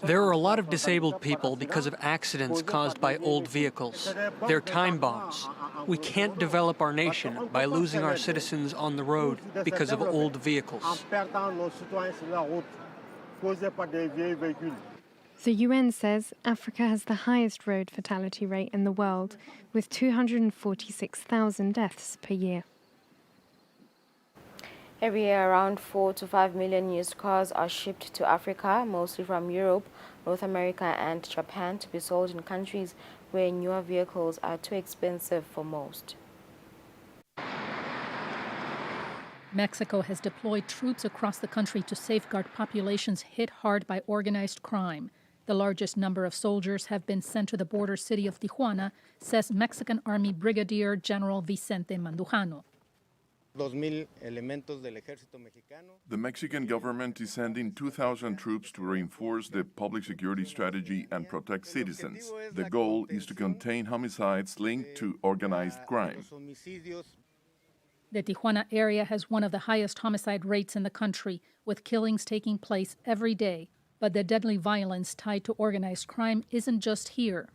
There are a lot of disabled people because of accidents caused by old vehicles. They're time bombs. We can't develop our nation by losing our citizens on the road because of old vehicles. The UN says Africa has the highest road fatality rate in the world, with 246,000 deaths per year. Every year, around 4 to 5 million used cars are shipped to Africa, mostly from Europe, North America and Japan, to be sold in countries where newer vehicles are too expensive for most. Mexico has deployed troops across the country to safeguard populations hit hard by organized crime. The largest number of soldiers have been sent to the border city of Tijuana, says Mexican Army Brigadier General Vicente Mandujano. The Mexican government is sending 2,000 troops to reinforce the public security strategy and protect citizens. The goal is to contain homicides linked to organized crime. The Tijuana area has one of the highest homicide rates in the country, with killings taking place every day. But the deadly violence tied to organized crime isn't just here.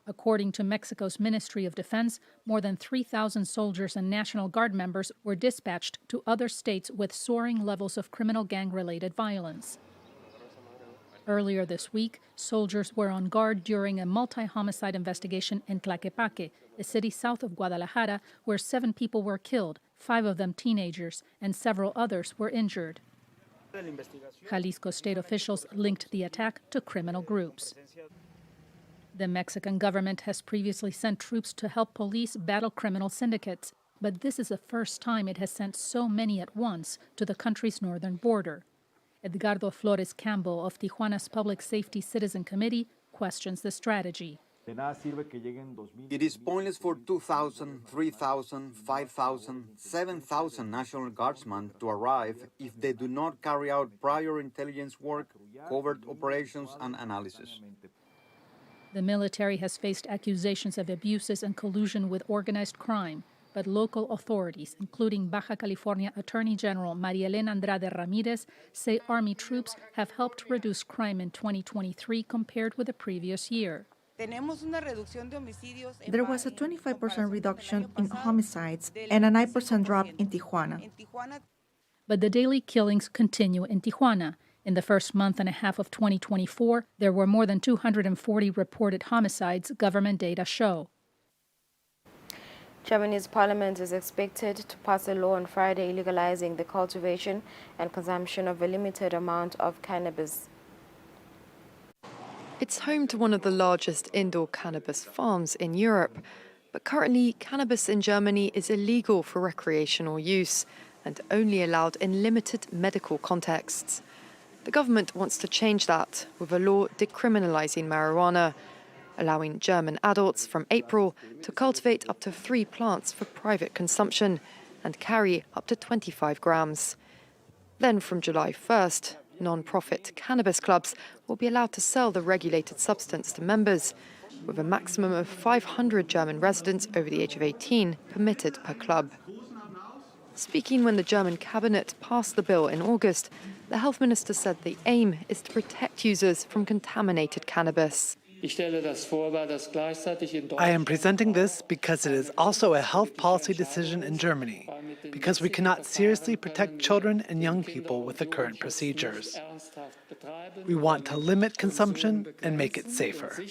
According to Mexico's Ministry of Defense, more than 3,000 soldiers and National Guard members were dispatched to other states with soaring levels of criminal gang-related violence. Earlier this week, soldiers were on guard during a multi-homicide investigation in Tlaquepaque, a city south of Guadalajara, where 7 people were killed, 5 of them teenagers, and several others were injured. Jalisco state officials linked the attack to criminal groups. The Mexican government has previously sent troops to help police battle criminal syndicates, but this is the first time it has sent so many at once to the country's northern border. Edgardo Flores Campbell of Tijuana's Public Safety Citizen Committee questions the strategy. It is pointless for 2,000, 3,000, 5,000, 7,000 National Guardsmen to arrive if they do not carry out prior intelligence work, covert operations, and analysis. The military has faced accusations of abuses and collusion with organized crime, but local authorities, including Baja California Attorney General María Elena Andrade Ramirez, say Army troops have helped reduce crime in 2023 compared with the previous year. There was a 25% reduction in homicides and a 9% drop in Tijuana. But the daily killings continue in Tijuana. In the first month and a half of 2024, there were more than 240 reported homicides, government data show. Germany's parliament is expected to pass a law on Friday legalizing the cultivation and consumption of a limited amount of cannabis. It's home to one of the largest indoor cannabis farms in Europe, but currently cannabis in Germany is illegal for recreational use and only allowed in limited medical contexts. The government wants to change that with a law decriminalizing marijuana, allowing German adults from April to cultivate up to 3 plants for private consumption and carry up to 25 grams. Then from July 1st, non-profit cannabis clubs will be allowed to sell the regulated substance to members, with a maximum of 500 German residents over the age of 18 permitted per club. Speaking when the German cabinet passed the bill in August, the health minister said the aim is to protect users from contaminated cannabis. I am presenting this because it is also a health policy decision in Germany, because we cannot seriously protect children and young people with the current procedures. We want to limit consumption and make it safer.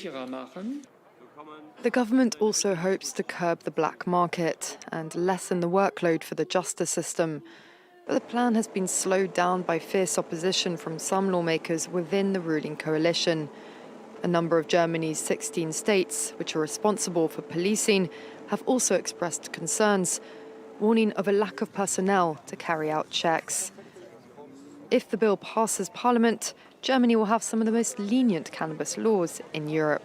The government also hopes to curb the black market and lessen the workload for the justice system. But the plan has been slowed down by fierce opposition from some lawmakers within the ruling coalition. A number of Germany's 16 states, which are responsible for policing, have also expressed concerns, warning of a lack of personnel to carry out checks. If the bill passes Parliament, Germany will have some of the most lenient cannabis laws in Europe.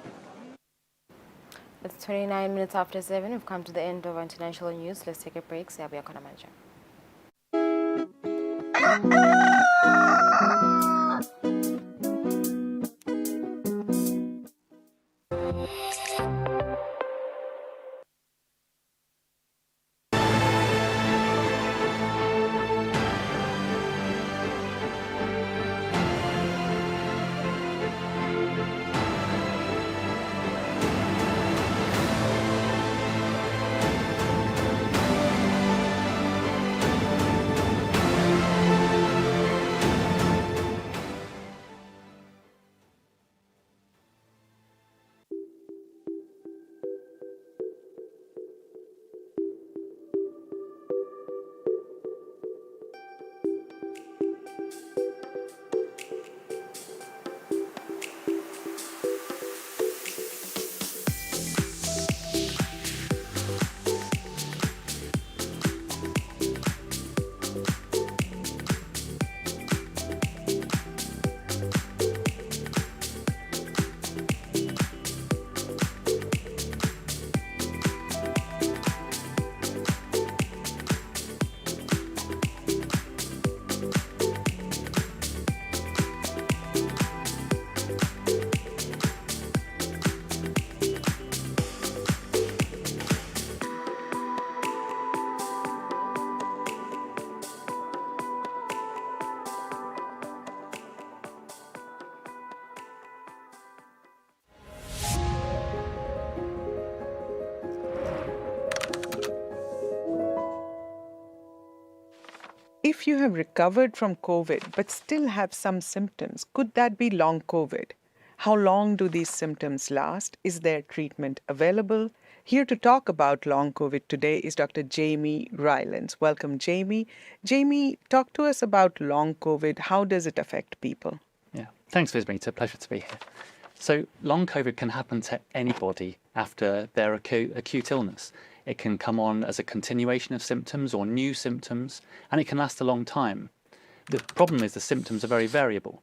It's 29 minutes after 7. We've come to the end of our international news. Let's take a break. If you have recovered from COVID but still have some symptoms, could that be long COVID? How long do these symptoms last? Is there treatment available? Here to talk about long COVID today is Dr. Jamie Rylance. Welcome, Jamie. Jamie, talk to us about long COVID. How does it affect people? Yeah, thanks, Vismi. It's a pleasure to be here. So long COVID can happen to anybody after their acute illness. It can come on as a continuation of symptoms or new symptoms, and it can last a long time. The problem is the symptoms are very variable.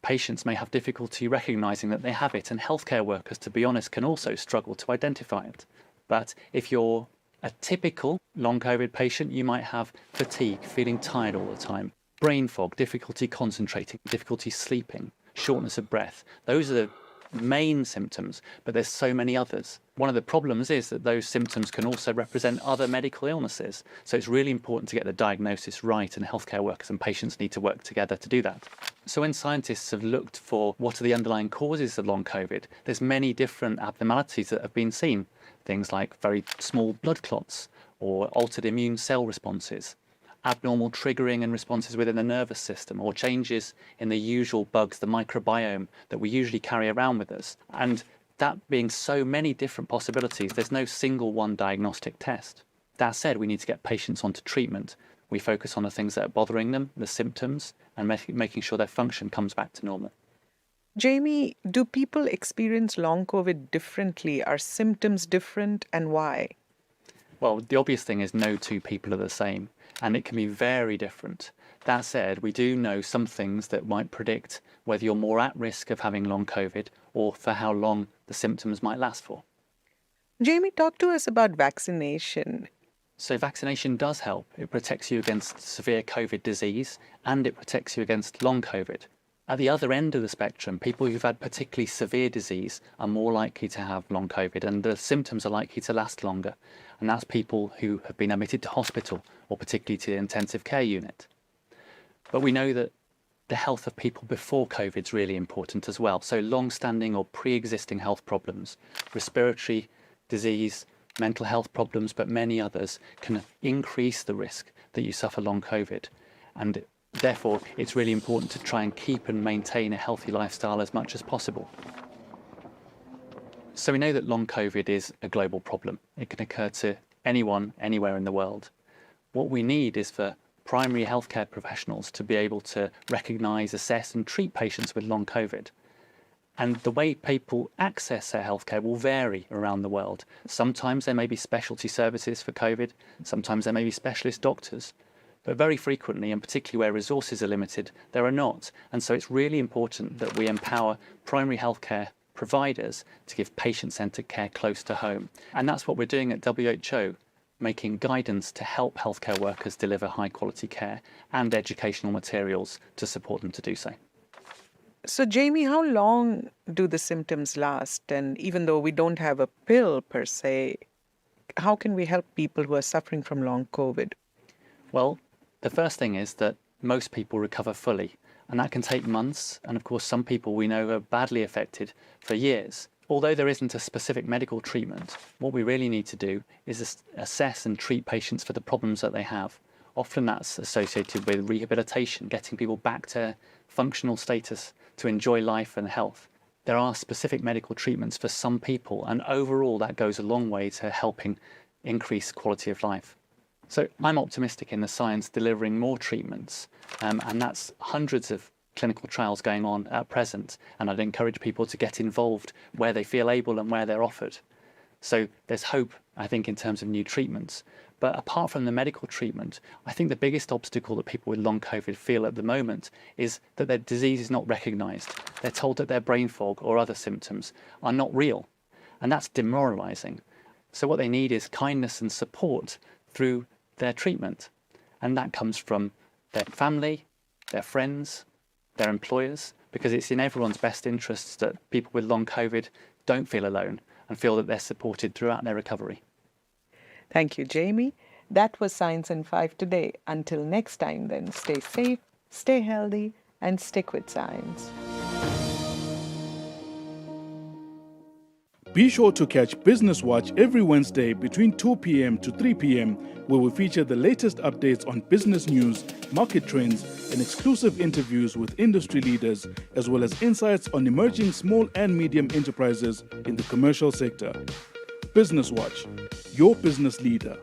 Patients may have difficulty recognising that they have it, and healthcare workers, to be honest, can also struggle to identify it. But if you're a typical long COVID patient, you might have fatigue, feeling tired all the time, brain fog, difficulty concentrating, difficulty sleeping, shortness of breath. Those are the main symptoms, but there's so many others. One of the problems is that those symptoms can also represent other medical illnesses. So it's really important to get the diagnosis right, and healthcare workers and patients need to work together to do that. So when scientists have looked for what are the underlying causes of long COVID, there's many different abnormalities that have been seen. Things like very small blood clots or altered immune cell responses. abnormal triggering and responses within the nervous system, or changes in the usual bugs, the microbiome that we usually carry around with us. And that being so many different possibilities, there's no single one diagnostic test. That said, we need to get patients onto treatment. We focus on the things that are bothering them, the symptoms, and making sure their function comes back to normal. Jamie, do people experience long COVID differently? Are symptoms different, and why? Well, the obvious thing is no two people are the same, and it can be very different. That said, we do know some things that might predict whether you're more at risk of having long COVID or for how long the symptoms might last for. Jamie, talk to us about vaccination. So vaccination does help. It protects you against severe COVID disease, and it protects you against long COVID. At the other end of the spectrum, people who've had particularly severe disease are more likely to have long COVID, and the symptoms are likely to last longer. And that's people who have been admitted to hospital, or particularly to the intensive care unit. But we know that the health of people before COVID is really important as well. So long-standing or pre-existing health problems, respiratory disease, mental health problems, but many others can increase the risk that you suffer long COVID. And therefore, it's really important to try and keep and maintain a healthy lifestyle as much as possible. So we know that long COVID is a global problem. It can occur to anyone, anywhere in the world. What we need is for primary healthcare professionals to be able to recognise, assess and treat patients with long COVID. And the way people access their healthcare will vary around the world. Sometimes there may be specialty services for COVID, sometimes there may be specialist doctors, but very frequently, and particularly where resources are limited, there are not. And so it's really important that we empower primary healthcare providers to give patient-centred care close to home. And that's what we're doing at WHO, making guidance to help healthcare workers deliver high-quality care and educational materials to support them to do so. So, Jamie, how long do the symptoms last? And even though we don't have a pill per se, how can we help people who are suffering from long COVID? Well, the first thing is that most people recover fully, and that can take months. And of course, some people we know are badly affected for years. Although there isn't a specific medical treatment, what we really need to do is assess and treat patients for the problems that they have. Often that's associated with rehabilitation, getting people back to functional status to enjoy life and health. There are specific medical treatments for some people, and overall that goes a long way to helping increase quality of life. So I'm optimistic in the science delivering more treatments, and that's hundreds of clinical trials going on at present, and I'd encourage people to get involved where they feel able and where they're offered. So there's hope, I think, in terms of new treatments. But apart from the medical treatment, I think the biggest obstacle that people with long COVID feel at the moment is that their disease is not recognised. They're told that their brain fog or other symptoms are not real, and that's demoralising. So what they need is kindness and support through their treatment, and that comes from their family, their friends, their employers, because it's in everyone's best interests that people with long COVID don't feel alone and feel that they're supported throughout their recovery. Thank you, Jamie. That was Science in 5 today. Until next time, then, stay safe, stay healthy, and stick with science. Be sure to catch Business Watch every Wednesday between 2 p.m. to 3 p.m., where we feature the latest updates on business news, market trends, and exclusive interviews with industry leaders, as well as insights on emerging small and medium enterprises in the commercial sector. Business Watch, your business leader.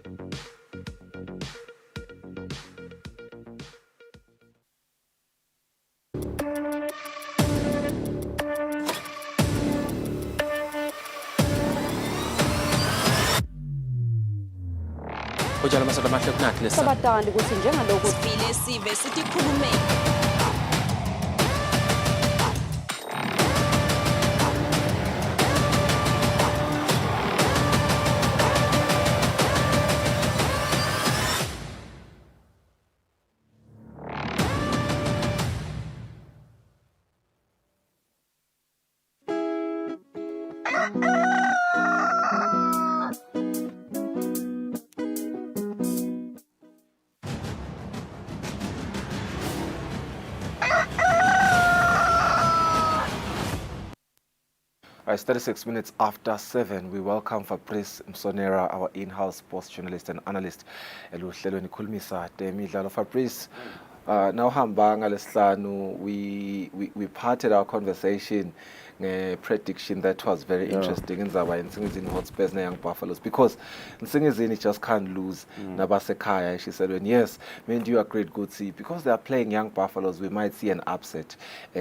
Ujala masada mahlok nathi lesa. Sabathandi ukuthi njengalokhu sivile sive sithi khulumeni. It's 36 minutes after 7. We welcome Fabrice Msonera, our in-house sports journalist and analyst. Eluhlelweni khulumisa temidlalo. Fabrice, now hamba ngalesihlanu, we parted our conversation prediction that was very interesting in Zaba and Nsingizini Hotspurs na Young Buffaloes, because Nsingizini just can't lose Nabasekaya. She said, when yes, man, you agreed, good see, because they are playing Young Buffaloes, we might see an upset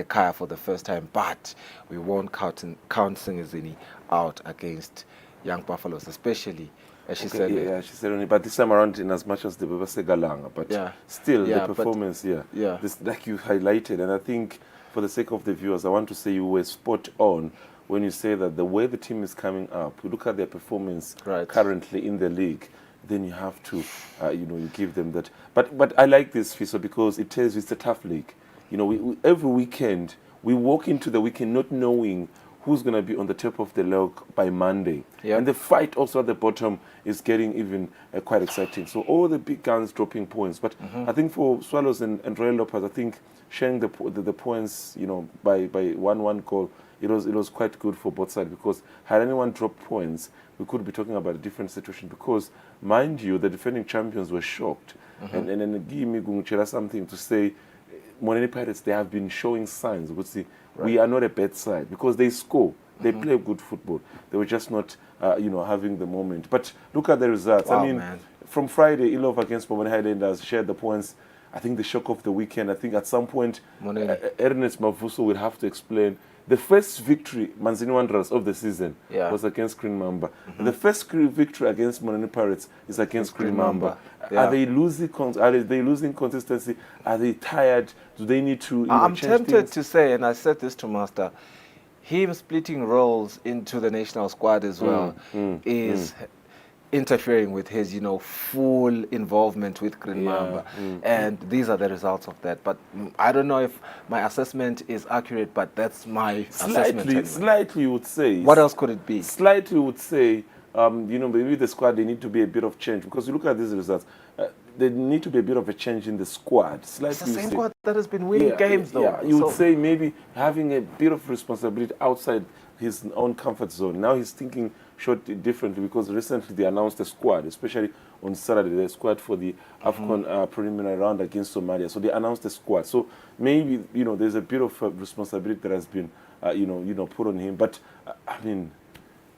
Kaya for the first time, but we won't count Nsingizini out against Young Buffaloes, especially as she said. Yeah, she said, but this time around, in as much as the Segalanga, but still the performance, this, like you highlighted, and I think for the sake of the viewers, I want to say you were spot on when you say that the way the team is coming up, you look at their performance currently in the league, then you have to, you give them that. But I like this, Fiso, because it tells you it's a tough league. You know, we every weekend, we walk into the weekend not knowing who's going to be on the top of the log by Monday. And the fight also at the bottom is getting even quite exciting. So all the big guns dropping points. But I think for Swallows and Royal Leopards, I think sharing the points, by 1-1 goal, it was quite good for both sides, because had anyone dropped points, we could be talking about a different situation, because, mind you, the defending champions were shocked. And then give me Gungchera something to say, Moneni Pirates, they have been showing signs. We are not a bad side, because they score. They play good football. They were just not, having the moment. But look at the results. Wow, I mean, from Friday, Ilov against Bobani Highlanders shared the points. I think the shock of the weekend, I think at some point, Ernest Mavuso will have to explain. The first victory, Manzini Wanderers, of the season was against Green Mamba. The first victory against Moneni Pirates is against Green Mamba. Are they losing consistency? Are they tired? Do they need to I'm change tempted things? to say, and I said this to Master, him splitting roles into the national squad as well is interfering with his, full involvement with Green Mamba. And these are the results of that. But I don't know if my assessment is accurate, but that's my assessment. Anyway. Slightly, you would say. What else could it be? Slightly, would say, maybe the squad, they need to be a bit of change. Because you look at these results, there need to be a bit of a change in the squad. Slightly, it's the same squad that has been winning games, though. Yeah, you would say maybe having a bit of responsibility outside his own comfort zone. Now he's thinking differently, because recently they announced the squad, especially on Saturday, the squad for the AFCON preliminary round against Somalia. So they announced the squad. So maybe, there's a bit of responsibility that has been, put on him. But, I mean,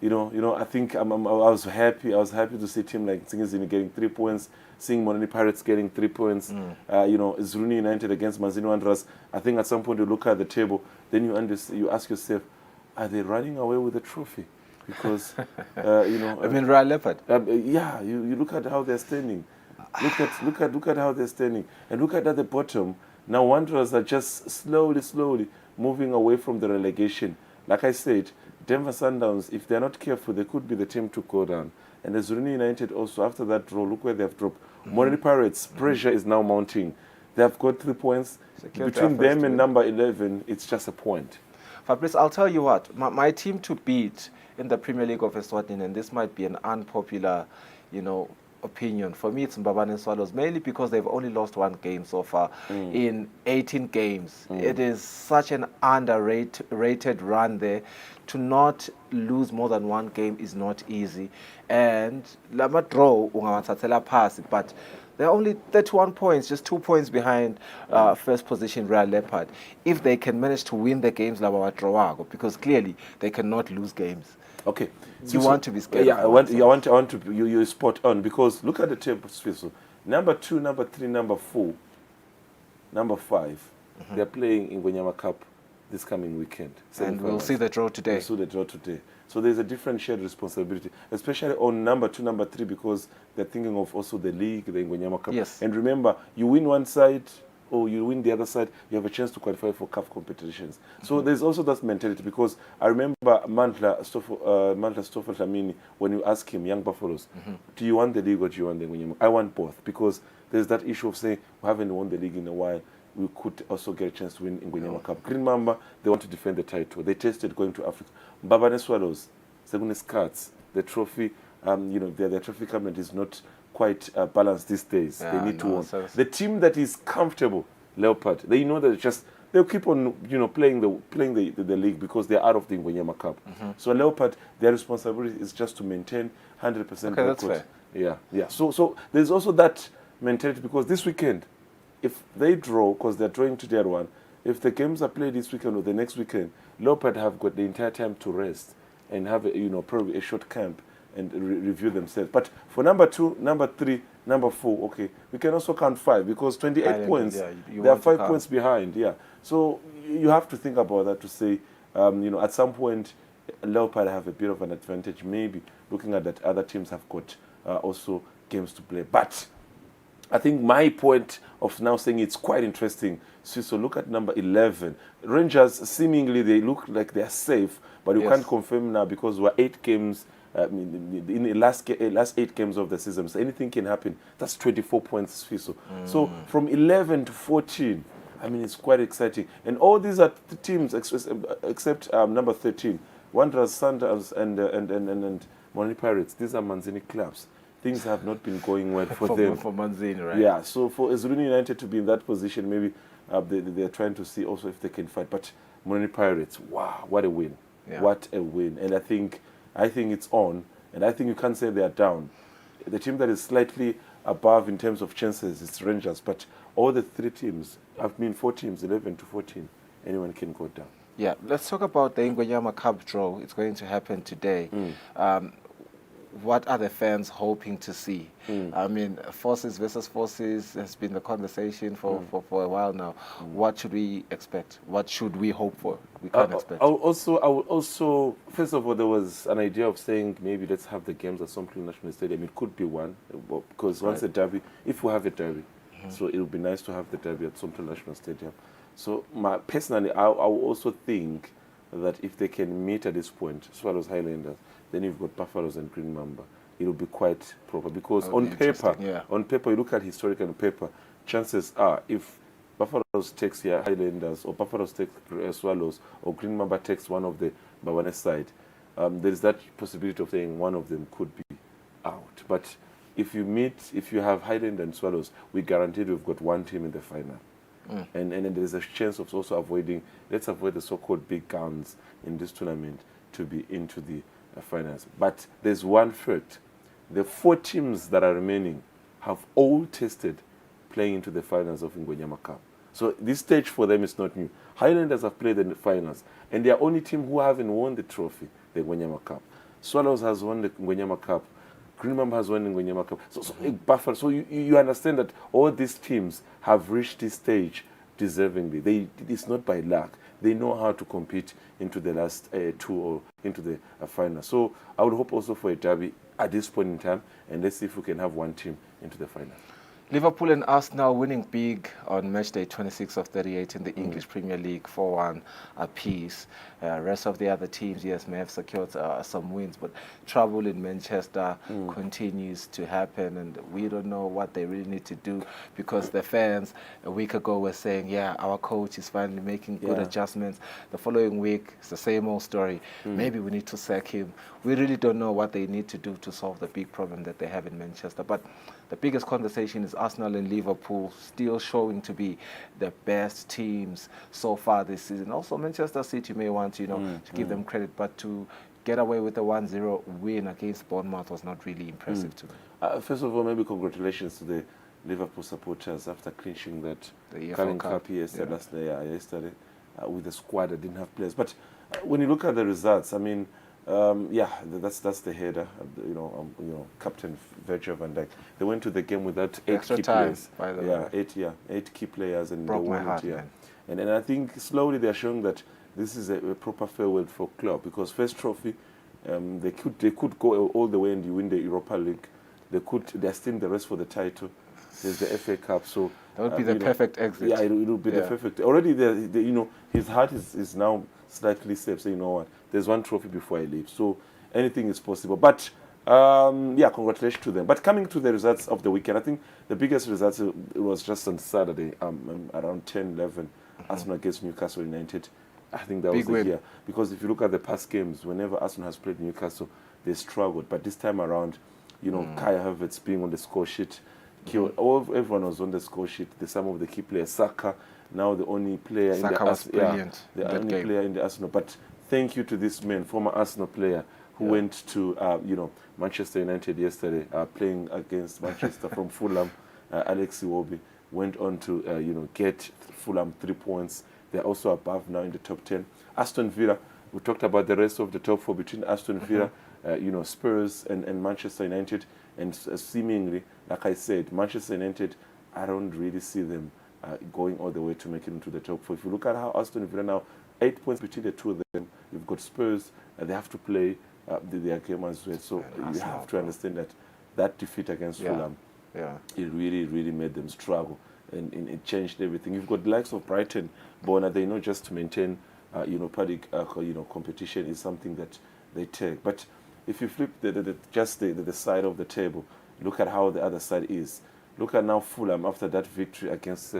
I think I was happy. I was happy to see a team like Nsingizini getting 3 points, seeing Moneni Pirates getting 3 points. Zuruni United against Manzini Wanderers. I think at some point you look at the table, then you ask yourself, are they running away with the trophy? Because, I mean, Royal Leopard. You look at how they're standing. Look at how they're standing. And look at the bottom. Now Wanderers are just slowly moving away from the relegation. Like I said, Denver Sundowns, if they're not careful, they could be the team to go down. And the Zuruni United also, after that draw, look where they've dropped. Moneni Pirates, pressure is now mounting. They've got 3 points. Between them and number 11, it's just a point. Fabrice, I'll tell you what, my team to beat in the Premier League of Eswatini, and this might be an unpopular, opinion. For me, it's Mbabane Swallows, mainly because they've only lost 1 game so far in 18 games. It is such an underrated run there. To not lose more than 1 game is not easy. And lama draw ungawatsatela pass, but they're only 31 points, just 2 points behind first position Royal Leopard. If they can manage to win the games, because clearly they cannot lose games. Okay, you want to be scared. Yeah, I want to. You're spot on, because look at the table. Number 2, number 3, number 4, number 5. They're playing in Ngwenyama Cup this coming weekend. And we'll see the draw today. So there's a different shared responsibility, especially on number 2, number 3, because they're thinking of also the league, the Ngwenyama Cup. Yes. And remember, you win one side or you win the other side, you have a chance to qualify for CAF competitions. So there's also that mentality, because I remember Mantla Stoffel Lamini, when you ask him, Young Buffaloes, do you want the league or do you want the Ngwenyama? I want both, because there's that issue of saying we haven't won the league in a while. We could also get a chance to win in Ngwenyama Cup. Green Mamba, they want to defend the title. They tested going to Africa. Mbabane Swallows, Segunes Cards, the trophy, their trophy cabinet is not quite balanced these days. They need to win. The team that is comfortable, Leopard, they know that they'll keep on, playing the league because they're out of the Ngwenyama Cup. So Leopard, their responsibility is just to maintain 100% record. That's fair. Yeah. So there's also that mentality because this weekend, if they draw, because they're drawing to their one, if the games are played this weekend or the next weekend, Leopard have got the entire time to rest and have probably a short camp and review themselves. But for number 2, number 3, number 4, okay, we can also count 5 because 28 points, they are 5 points behind. Yeah, so you have to think about that to say, at some point, Leopard have a bit of an advantage. Maybe looking at that, other teams have got also games to play. But I think my point of now saying it's quite interesting. So look at number 11. Rangers, seemingly they look like they're safe, but you can't confirm now because we're 8 games in the last 8 games of the season. So anything can happen. That's 24 points, Fiso. So from 11 to 14, I mean, it's quite exciting. And all these are the teams except number 13. Wanderers, Sundowns, and Money Pirates. These are Manzini clubs. Things have not been going well for them. For Manzini, right? Yeah, so for Eswatini United to be in that position, maybe they're trying to see also if they can fight. But Money Pirates, wow, what a win. Yeah. What a win. And I think it's on. And I think you can't say they are down. The team that is slightly above in terms of chances is Rangers. But all the 3 teams, 4 teams, 11 to 14, anyone can go down. Yeah, let's talk about the Ngwenyama Cup draw. It's going to happen today. What are the fans hoping to see? I mean, forces versus forces has been the conversation for a while now. What should we expect? What should we hope for? We can't expect. I would also, first of all, there was an idea of saying maybe let's have the games at Somklin National Stadium. It could be one, because once a derby, if we have a derby, so it would be nice to have the derby at Somklin National Stadium. So personally, I will also think that if they can meet at this point, Swallows Highlanders, then you've got Buffaloes and Green Mamba. It will be quite proper because on paper, you look at historical paper, chances are if Buffaloes takes here Highlanders or Buffaloes takes Swallows or Green Mamba takes one of the Bawane side, there is that possibility of saying one of them could be out. But if you have Highland and Swallows, we guaranteed we've got one team in the final. And then there's a chance of also let's avoid the so-called big guns in this tournament to be into the finals. But there's one fact. The 4 teams that are remaining have all tested playing into the finals of Ngwenyama Cup. So this stage for them is not new. Highlanders have played in the finals, and they are only team who haven't won the trophy, the Ngwenyama Cup. Swallows has won the Ngwenyama Cup. Green Mamba has won the Ngwenyama Cup. Buffalo. So you understand that all these teams have reached this stage deservingly. It's not by luck. They know how to compete into the last 2 or into the final. So I would hope also for a derby at this point in time, and let's see if we can have one team into the final. Liverpool and Arsenal winning big on match day 26 of 38 in the English Premier League, 4-1 apiece. Rest of the other teams, yes, may have secured some wins, but trouble in Manchester continues to happen, and we don't know what they really need to do because the fans a week ago were saying, yeah, our coach is finally making good adjustments. The following week, it's the same old story. Maybe we need to sack him. We really don't know what they need to do to solve the big problem that they have in Manchester. But the biggest conversation is Arsenal and Liverpool still showing to be the best teams so far this season. Also, Manchester City may want, to give them credit, but to get away with a 1-0 win against Bournemouth was not really impressive to me. First of all, maybe congratulations to the Liverpool supporters after clinching that Carling Cup yesterday with the squad that didn't have players. But when you look at the results, I mean, that's the header. Captain Virgil van Dijk. They went to the game without 8 key players. By the way. 8 key players, and broke my heart. And I think slowly they're showing that this is a proper farewell for club because first trophy, they could go all the way and you win the Europa League. They're still in the race for the title. There's the FA Cup, so that would be the perfect exit. Yeah, it would be the perfect. Already, his heart is now slightly safe. So you know what? There's one trophy before I leave, so anything is possible. But congratulations to them. But coming to the results of the weekend, I think the biggest results it was just on Saturday, around 10-11, Arsenal against Newcastle United. I think that was the year because if you look at the past games, whenever Arsenal has played Newcastle, they struggled. But this time around, Kai Havertz being on the score sheet. Everyone was on the score sheet. Some of the key players, Saka, now the only player Saka was brilliant the in only that game. player in the Arsenal. But thank you to this man, former Arsenal player, who went to Manchester United yesterday, playing against Manchester from Fulham. Alex Iwobi went on to get Fulham 3 points. They're also above now in the top 10. Aston Villa, we talked about the rest of the top 4 between Aston Villa, Spurs and Manchester United. And seemingly, like I said, Manchester United, I don't really see them going all the way to make it into the top 4. If you look at how Aston Villa now, 8 points between the two of them. You've got Spurs, they have to play their game as well. So you have to understand that defeat against Fulham, it really, really made them struggle. And it changed everything. You've got the likes of Brighton, Bona, they know just to maintain, competition is something that they take. But if you flip the side of the table, look at how the other side is. Look at now Fulham after that victory against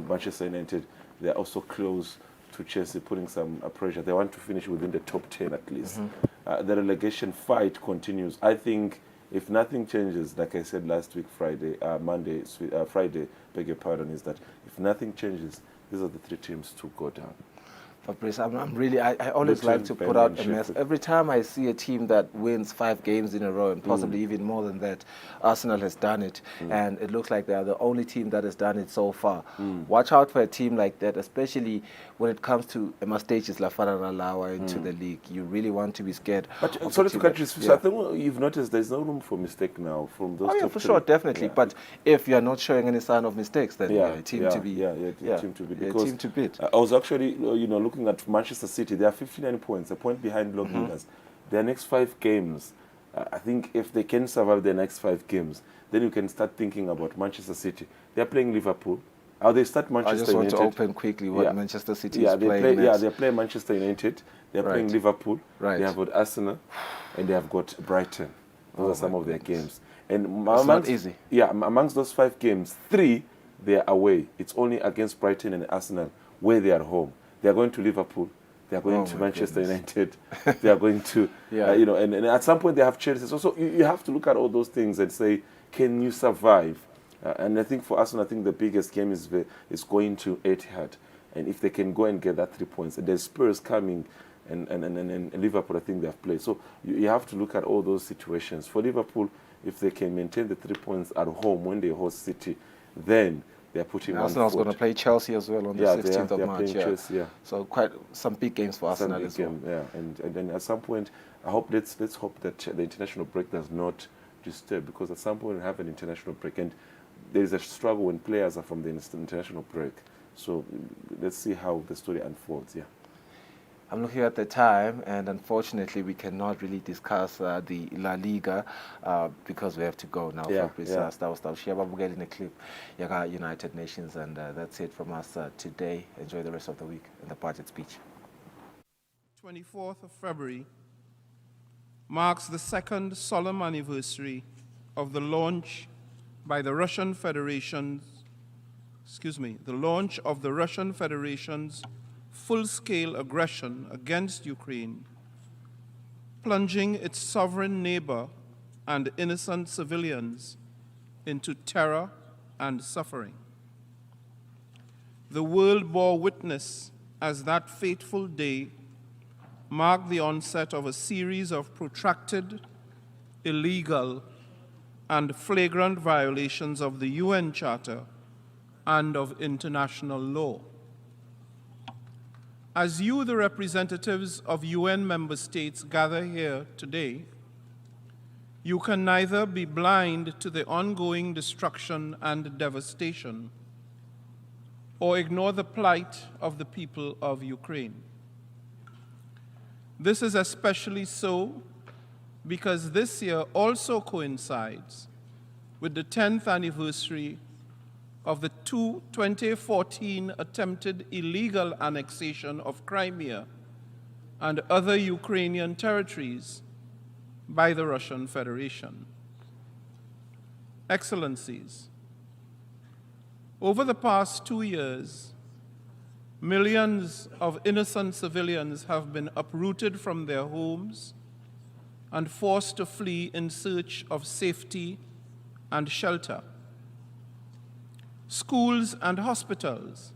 Manchester United. They're also close to Chelsea, putting some pressure. They want to finish within the top 10 at least. The relegation fight continues. I think if nothing changes, like I said last week, Friday, beg your pardon, is that if nothing changes, these are the 3 teams to go down. Fabrice, I always like to put out a mess. Every time I see a team that wins 5 games in a row, and possibly even more than that, Arsenal has done it, and it looks like they are the only team that has done it so far. Watch out for a team like that, especially when it comes to stages like Lawa into the league. You really want to be scared. But sorry to cut you, so I think you've noticed there's no room for mistake now from those. Oh yeah, for sure, definitely. But if you are not showing any sign of mistakes, then a team to beat. Because a team to beat. I was actually, looking at Manchester City. They are 59 points, a point behind log leaders. Their next 5 games, I think if they can survive their next 5 games, then you can start thinking about Manchester City. They are playing Liverpool. They start Manchester United. I just want to open quickly what Manchester City is playing next. They're playing Manchester United. They're playing Liverpool. They have got Arsenal, and they have got Brighton. Those are some of their games. And it's not easy. Yeah, amongst those 5 games, 3 they are away. It's only against Brighton and Arsenal where they are home. They are going to Liverpool. They are going to Manchester United. They are going to, and at some point they have Chelsea. So you have to look at all those things and say, can you survive? And I think for Arsenal, I think the biggest game is going to Etihad. And if they can go and get that 3 points, and there's Spurs coming, and Liverpool, I think they have played. So you have to look at all those situations. For Liverpool, if they can maintain the 3 points at home when they host City, then they're putting Arsenal's going to play Chelsea as well on the 16th of March. Chelsea, So quite some big games for Arsenal as well. And then at some point, let's hope that the international break does not disturb, because at some point we have an international break, and there is a struggle when players are from the international break. So let's see how the story unfolds. I'm looking at the time, and unfortunately we cannot really discuss the La Liga because we have to go now. In a clip, United Nations, and that's it from us today. Enjoy the rest of the week and the budget speech. 24th of February marks the 2nd solemn anniversary of the launch by the Russian Federation's, the launch of the Russian Federation's full-scale aggression against Ukraine, plunging its sovereign neighbor and innocent civilians into terror and suffering. The world bore witness as that fateful day marked the onset of a series of protracted, illegal, and flagrant violations of the UN Charter and of international law. As you, the representatives of UN member states, gather here today, you can neither be blind to the ongoing destruction and devastation or ignore the plight of the people of Ukraine. This is especially so because this year also coincides with the 10th anniversary of the 2014 attempted illegal annexation of Crimea and other Ukrainian territories by the Russian Federation. Excellencies, over the past 2 years, millions of innocent civilians have been uprooted from their homes and forced to flee in search of safety and shelter. Schools and hospitals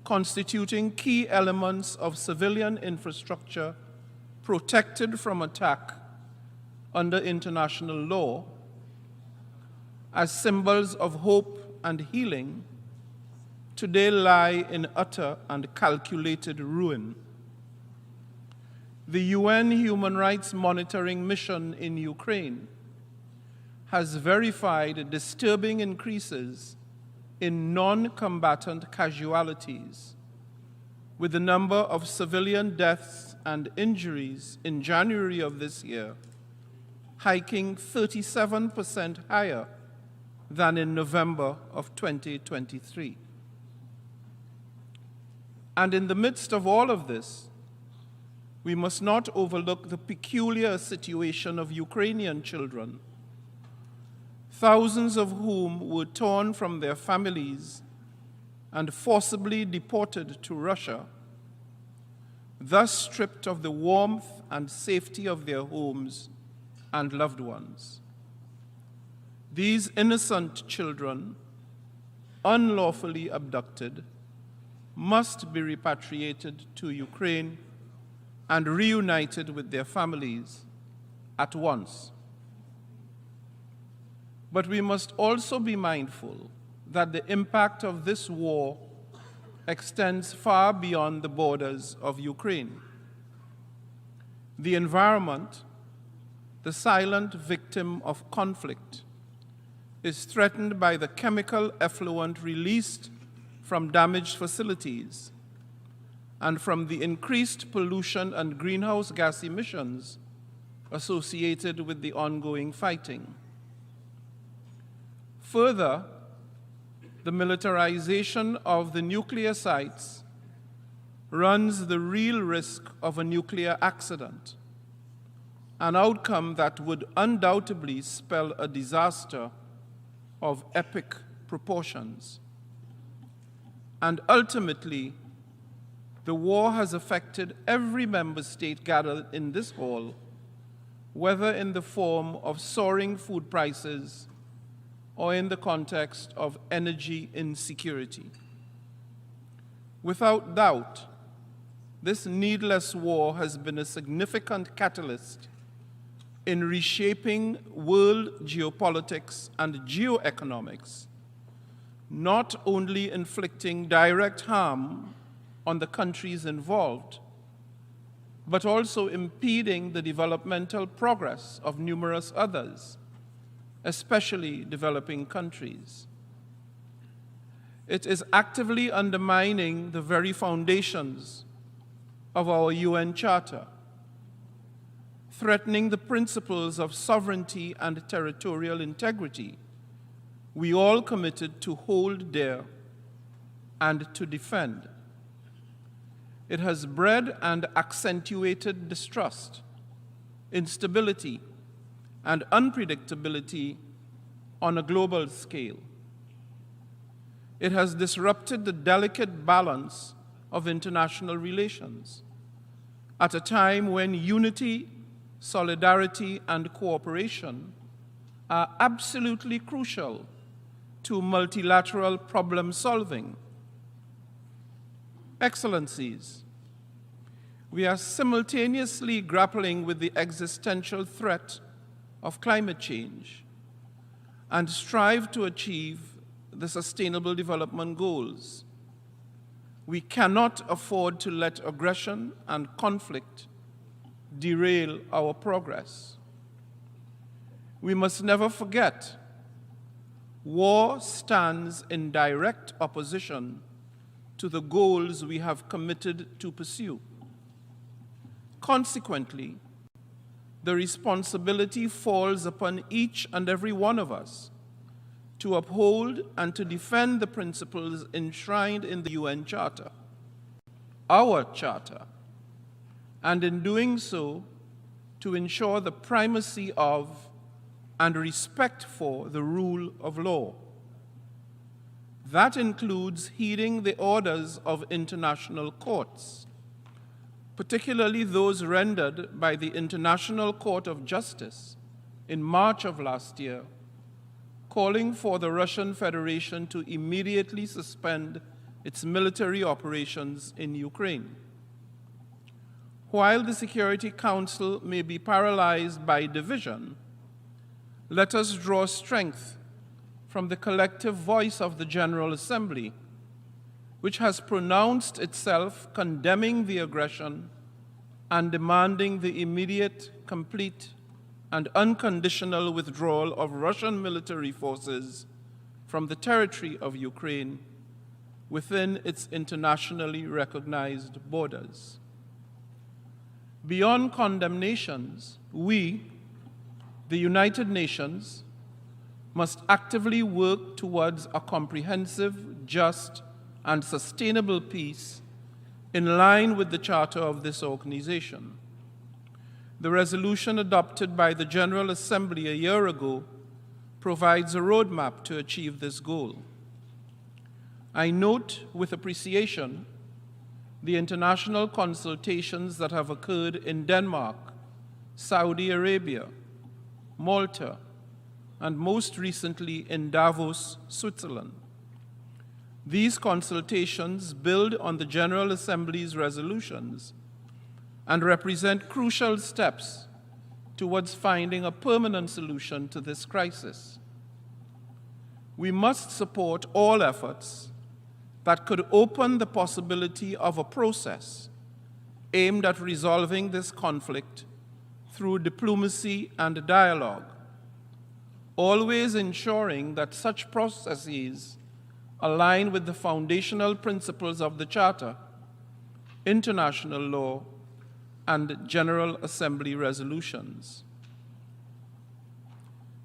constituting key elements of civilian infrastructure protected from attack under international law, as symbols of hope and healing, today lie in utter and calculated ruin. The UN Human Rights Monitoring Mission in Ukraine has verified disturbing increases in non-combatant casualties, with the number of civilian deaths and injuries in January of this year hiking 37% higher than in November of 2023. And in the midst of all of this, we must not overlook the peculiar situation of Ukrainian children, thousands of whom were torn from their families and forcibly deported to Russia, thus stripped of the warmth and safety of their homes and loved ones. These innocent children, unlawfully abducted, must be repatriated to Ukraine and reunited with their families at once. But we must also be mindful that the impact of this war extends far beyond the borders of Ukraine. The environment, the silent victim of conflict, is threatened by the chemical effluent released from damaged facilities and from the increased pollution and greenhouse gas emissions associated with the ongoing fighting. Further, the militarization of the nuclear sites runs the real risk of a nuclear accident, an outcome that would undoubtedly spell a disaster of epic proportions. And ultimately, the war has affected every member state gathered in this hall, whether in the form of soaring food prices or in the context of energy insecurity. Without doubt, this needless war has been a significant catalyst in reshaping world geopolitics and geoeconomics, not only inflicting direct harm on the countries involved, but also impeding the developmental progress of numerous others, especially developing countries. It is actively undermining the very foundations of our UN Charter, threatening the principles of sovereignty and territorial integrity we all committed to hold dear and to defend. It has bred and accentuated distrust, instability, and unpredictability on a global scale. It has disrupted the delicate balance of international relations at a time when unity, solidarity, and cooperation are absolutely crucial to multilateral problem solving. Excellencies, we are simultaneously grappling with the existential threat of climate change and strive to achieve the Sustainable Development Goals. We cannot afford to let aggression and conflict derail our progress. We must never forget, war stands in direct opposition to the goals we have committed to pursue. Consequently, the responsibility falls upon each and every one of us to uphold and to defend the principles enshrined in the UN Charter, our Charter, and in doing so, to ensure the primacy of and respect for the rule of law. That includes heeding the orders of international courts, particularly those rendered by the International Court of Justice in March of last year, calling for the Russian Federation to immediately suspend its military operations in Ukraine. While the Security Council may be paralyzed by division, let us draw strength from the collective voice of the General Assembly, which has pronounced itself condemning the aggression and demanding the immediate, complete, and unconditional withdrawal of Russian military forces from the territory of Ukraine within its internationally recognized borders. Beyond condemnations, we, the United Nations, must actively work towards a comprehensive, just, and sustainable peace in line with the charter of this organization. The resolution adopted by the General Assembly a year ago provides a roadmap to achieve this goal. I note with appreciation the international consultations that have occurred in Denmark, Saudi Arabia, Malta, and most recently in Davos, Switzerland. These consultations build on the General Assembly's resolutions and represent crucial steps towards finding a permanent solution to this crisis. We must support all efforts that could open the possibility of a process aimed at resolving this conflict through diplomacy and dialogue, always ensuring that such processes align with the foundational principles of the Charter, international law, and General Assembly resolutions.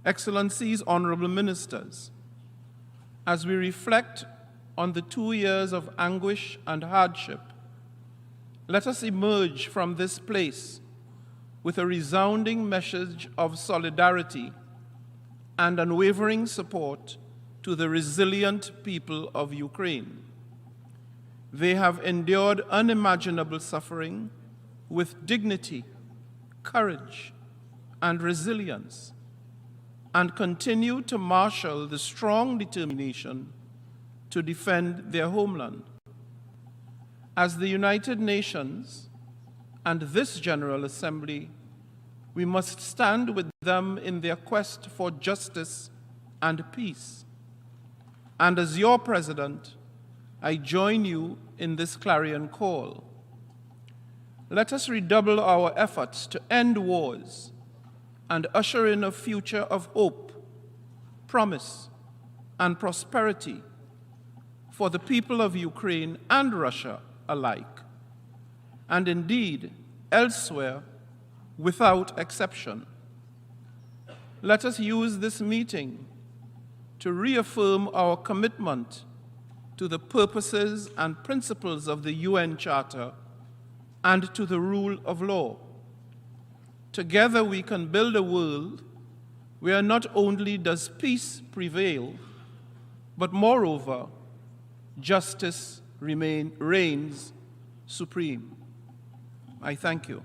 Excellencies, honorable ministers, as we reflect on the 2 years of anguish and hardship, let us emerge from this place with a resounding message of solidarity and unwavering support to the resilient people of Ukraine. They have endured unimaginable suffering with dignity, courage, and resilience, and continue to marshal the strong determination to defend their homeland. As the United Nations and this General Assembly, we must stand with them in their quest for justice and peace. And as your President, I join you in this clarion call. Let us redouble our efforts to end wars and usher in a future of hope, promise, and prosperity for the people of Ukraine and Russia alike, and indeed elsewhere without exception. Let us use this meeting to reaffirm our commitment to the purposes and principles of the UN Charter and to the rule of law. Together we can build a world where not only does peace prevail, but moreover, justice reigns supreme. I thank you.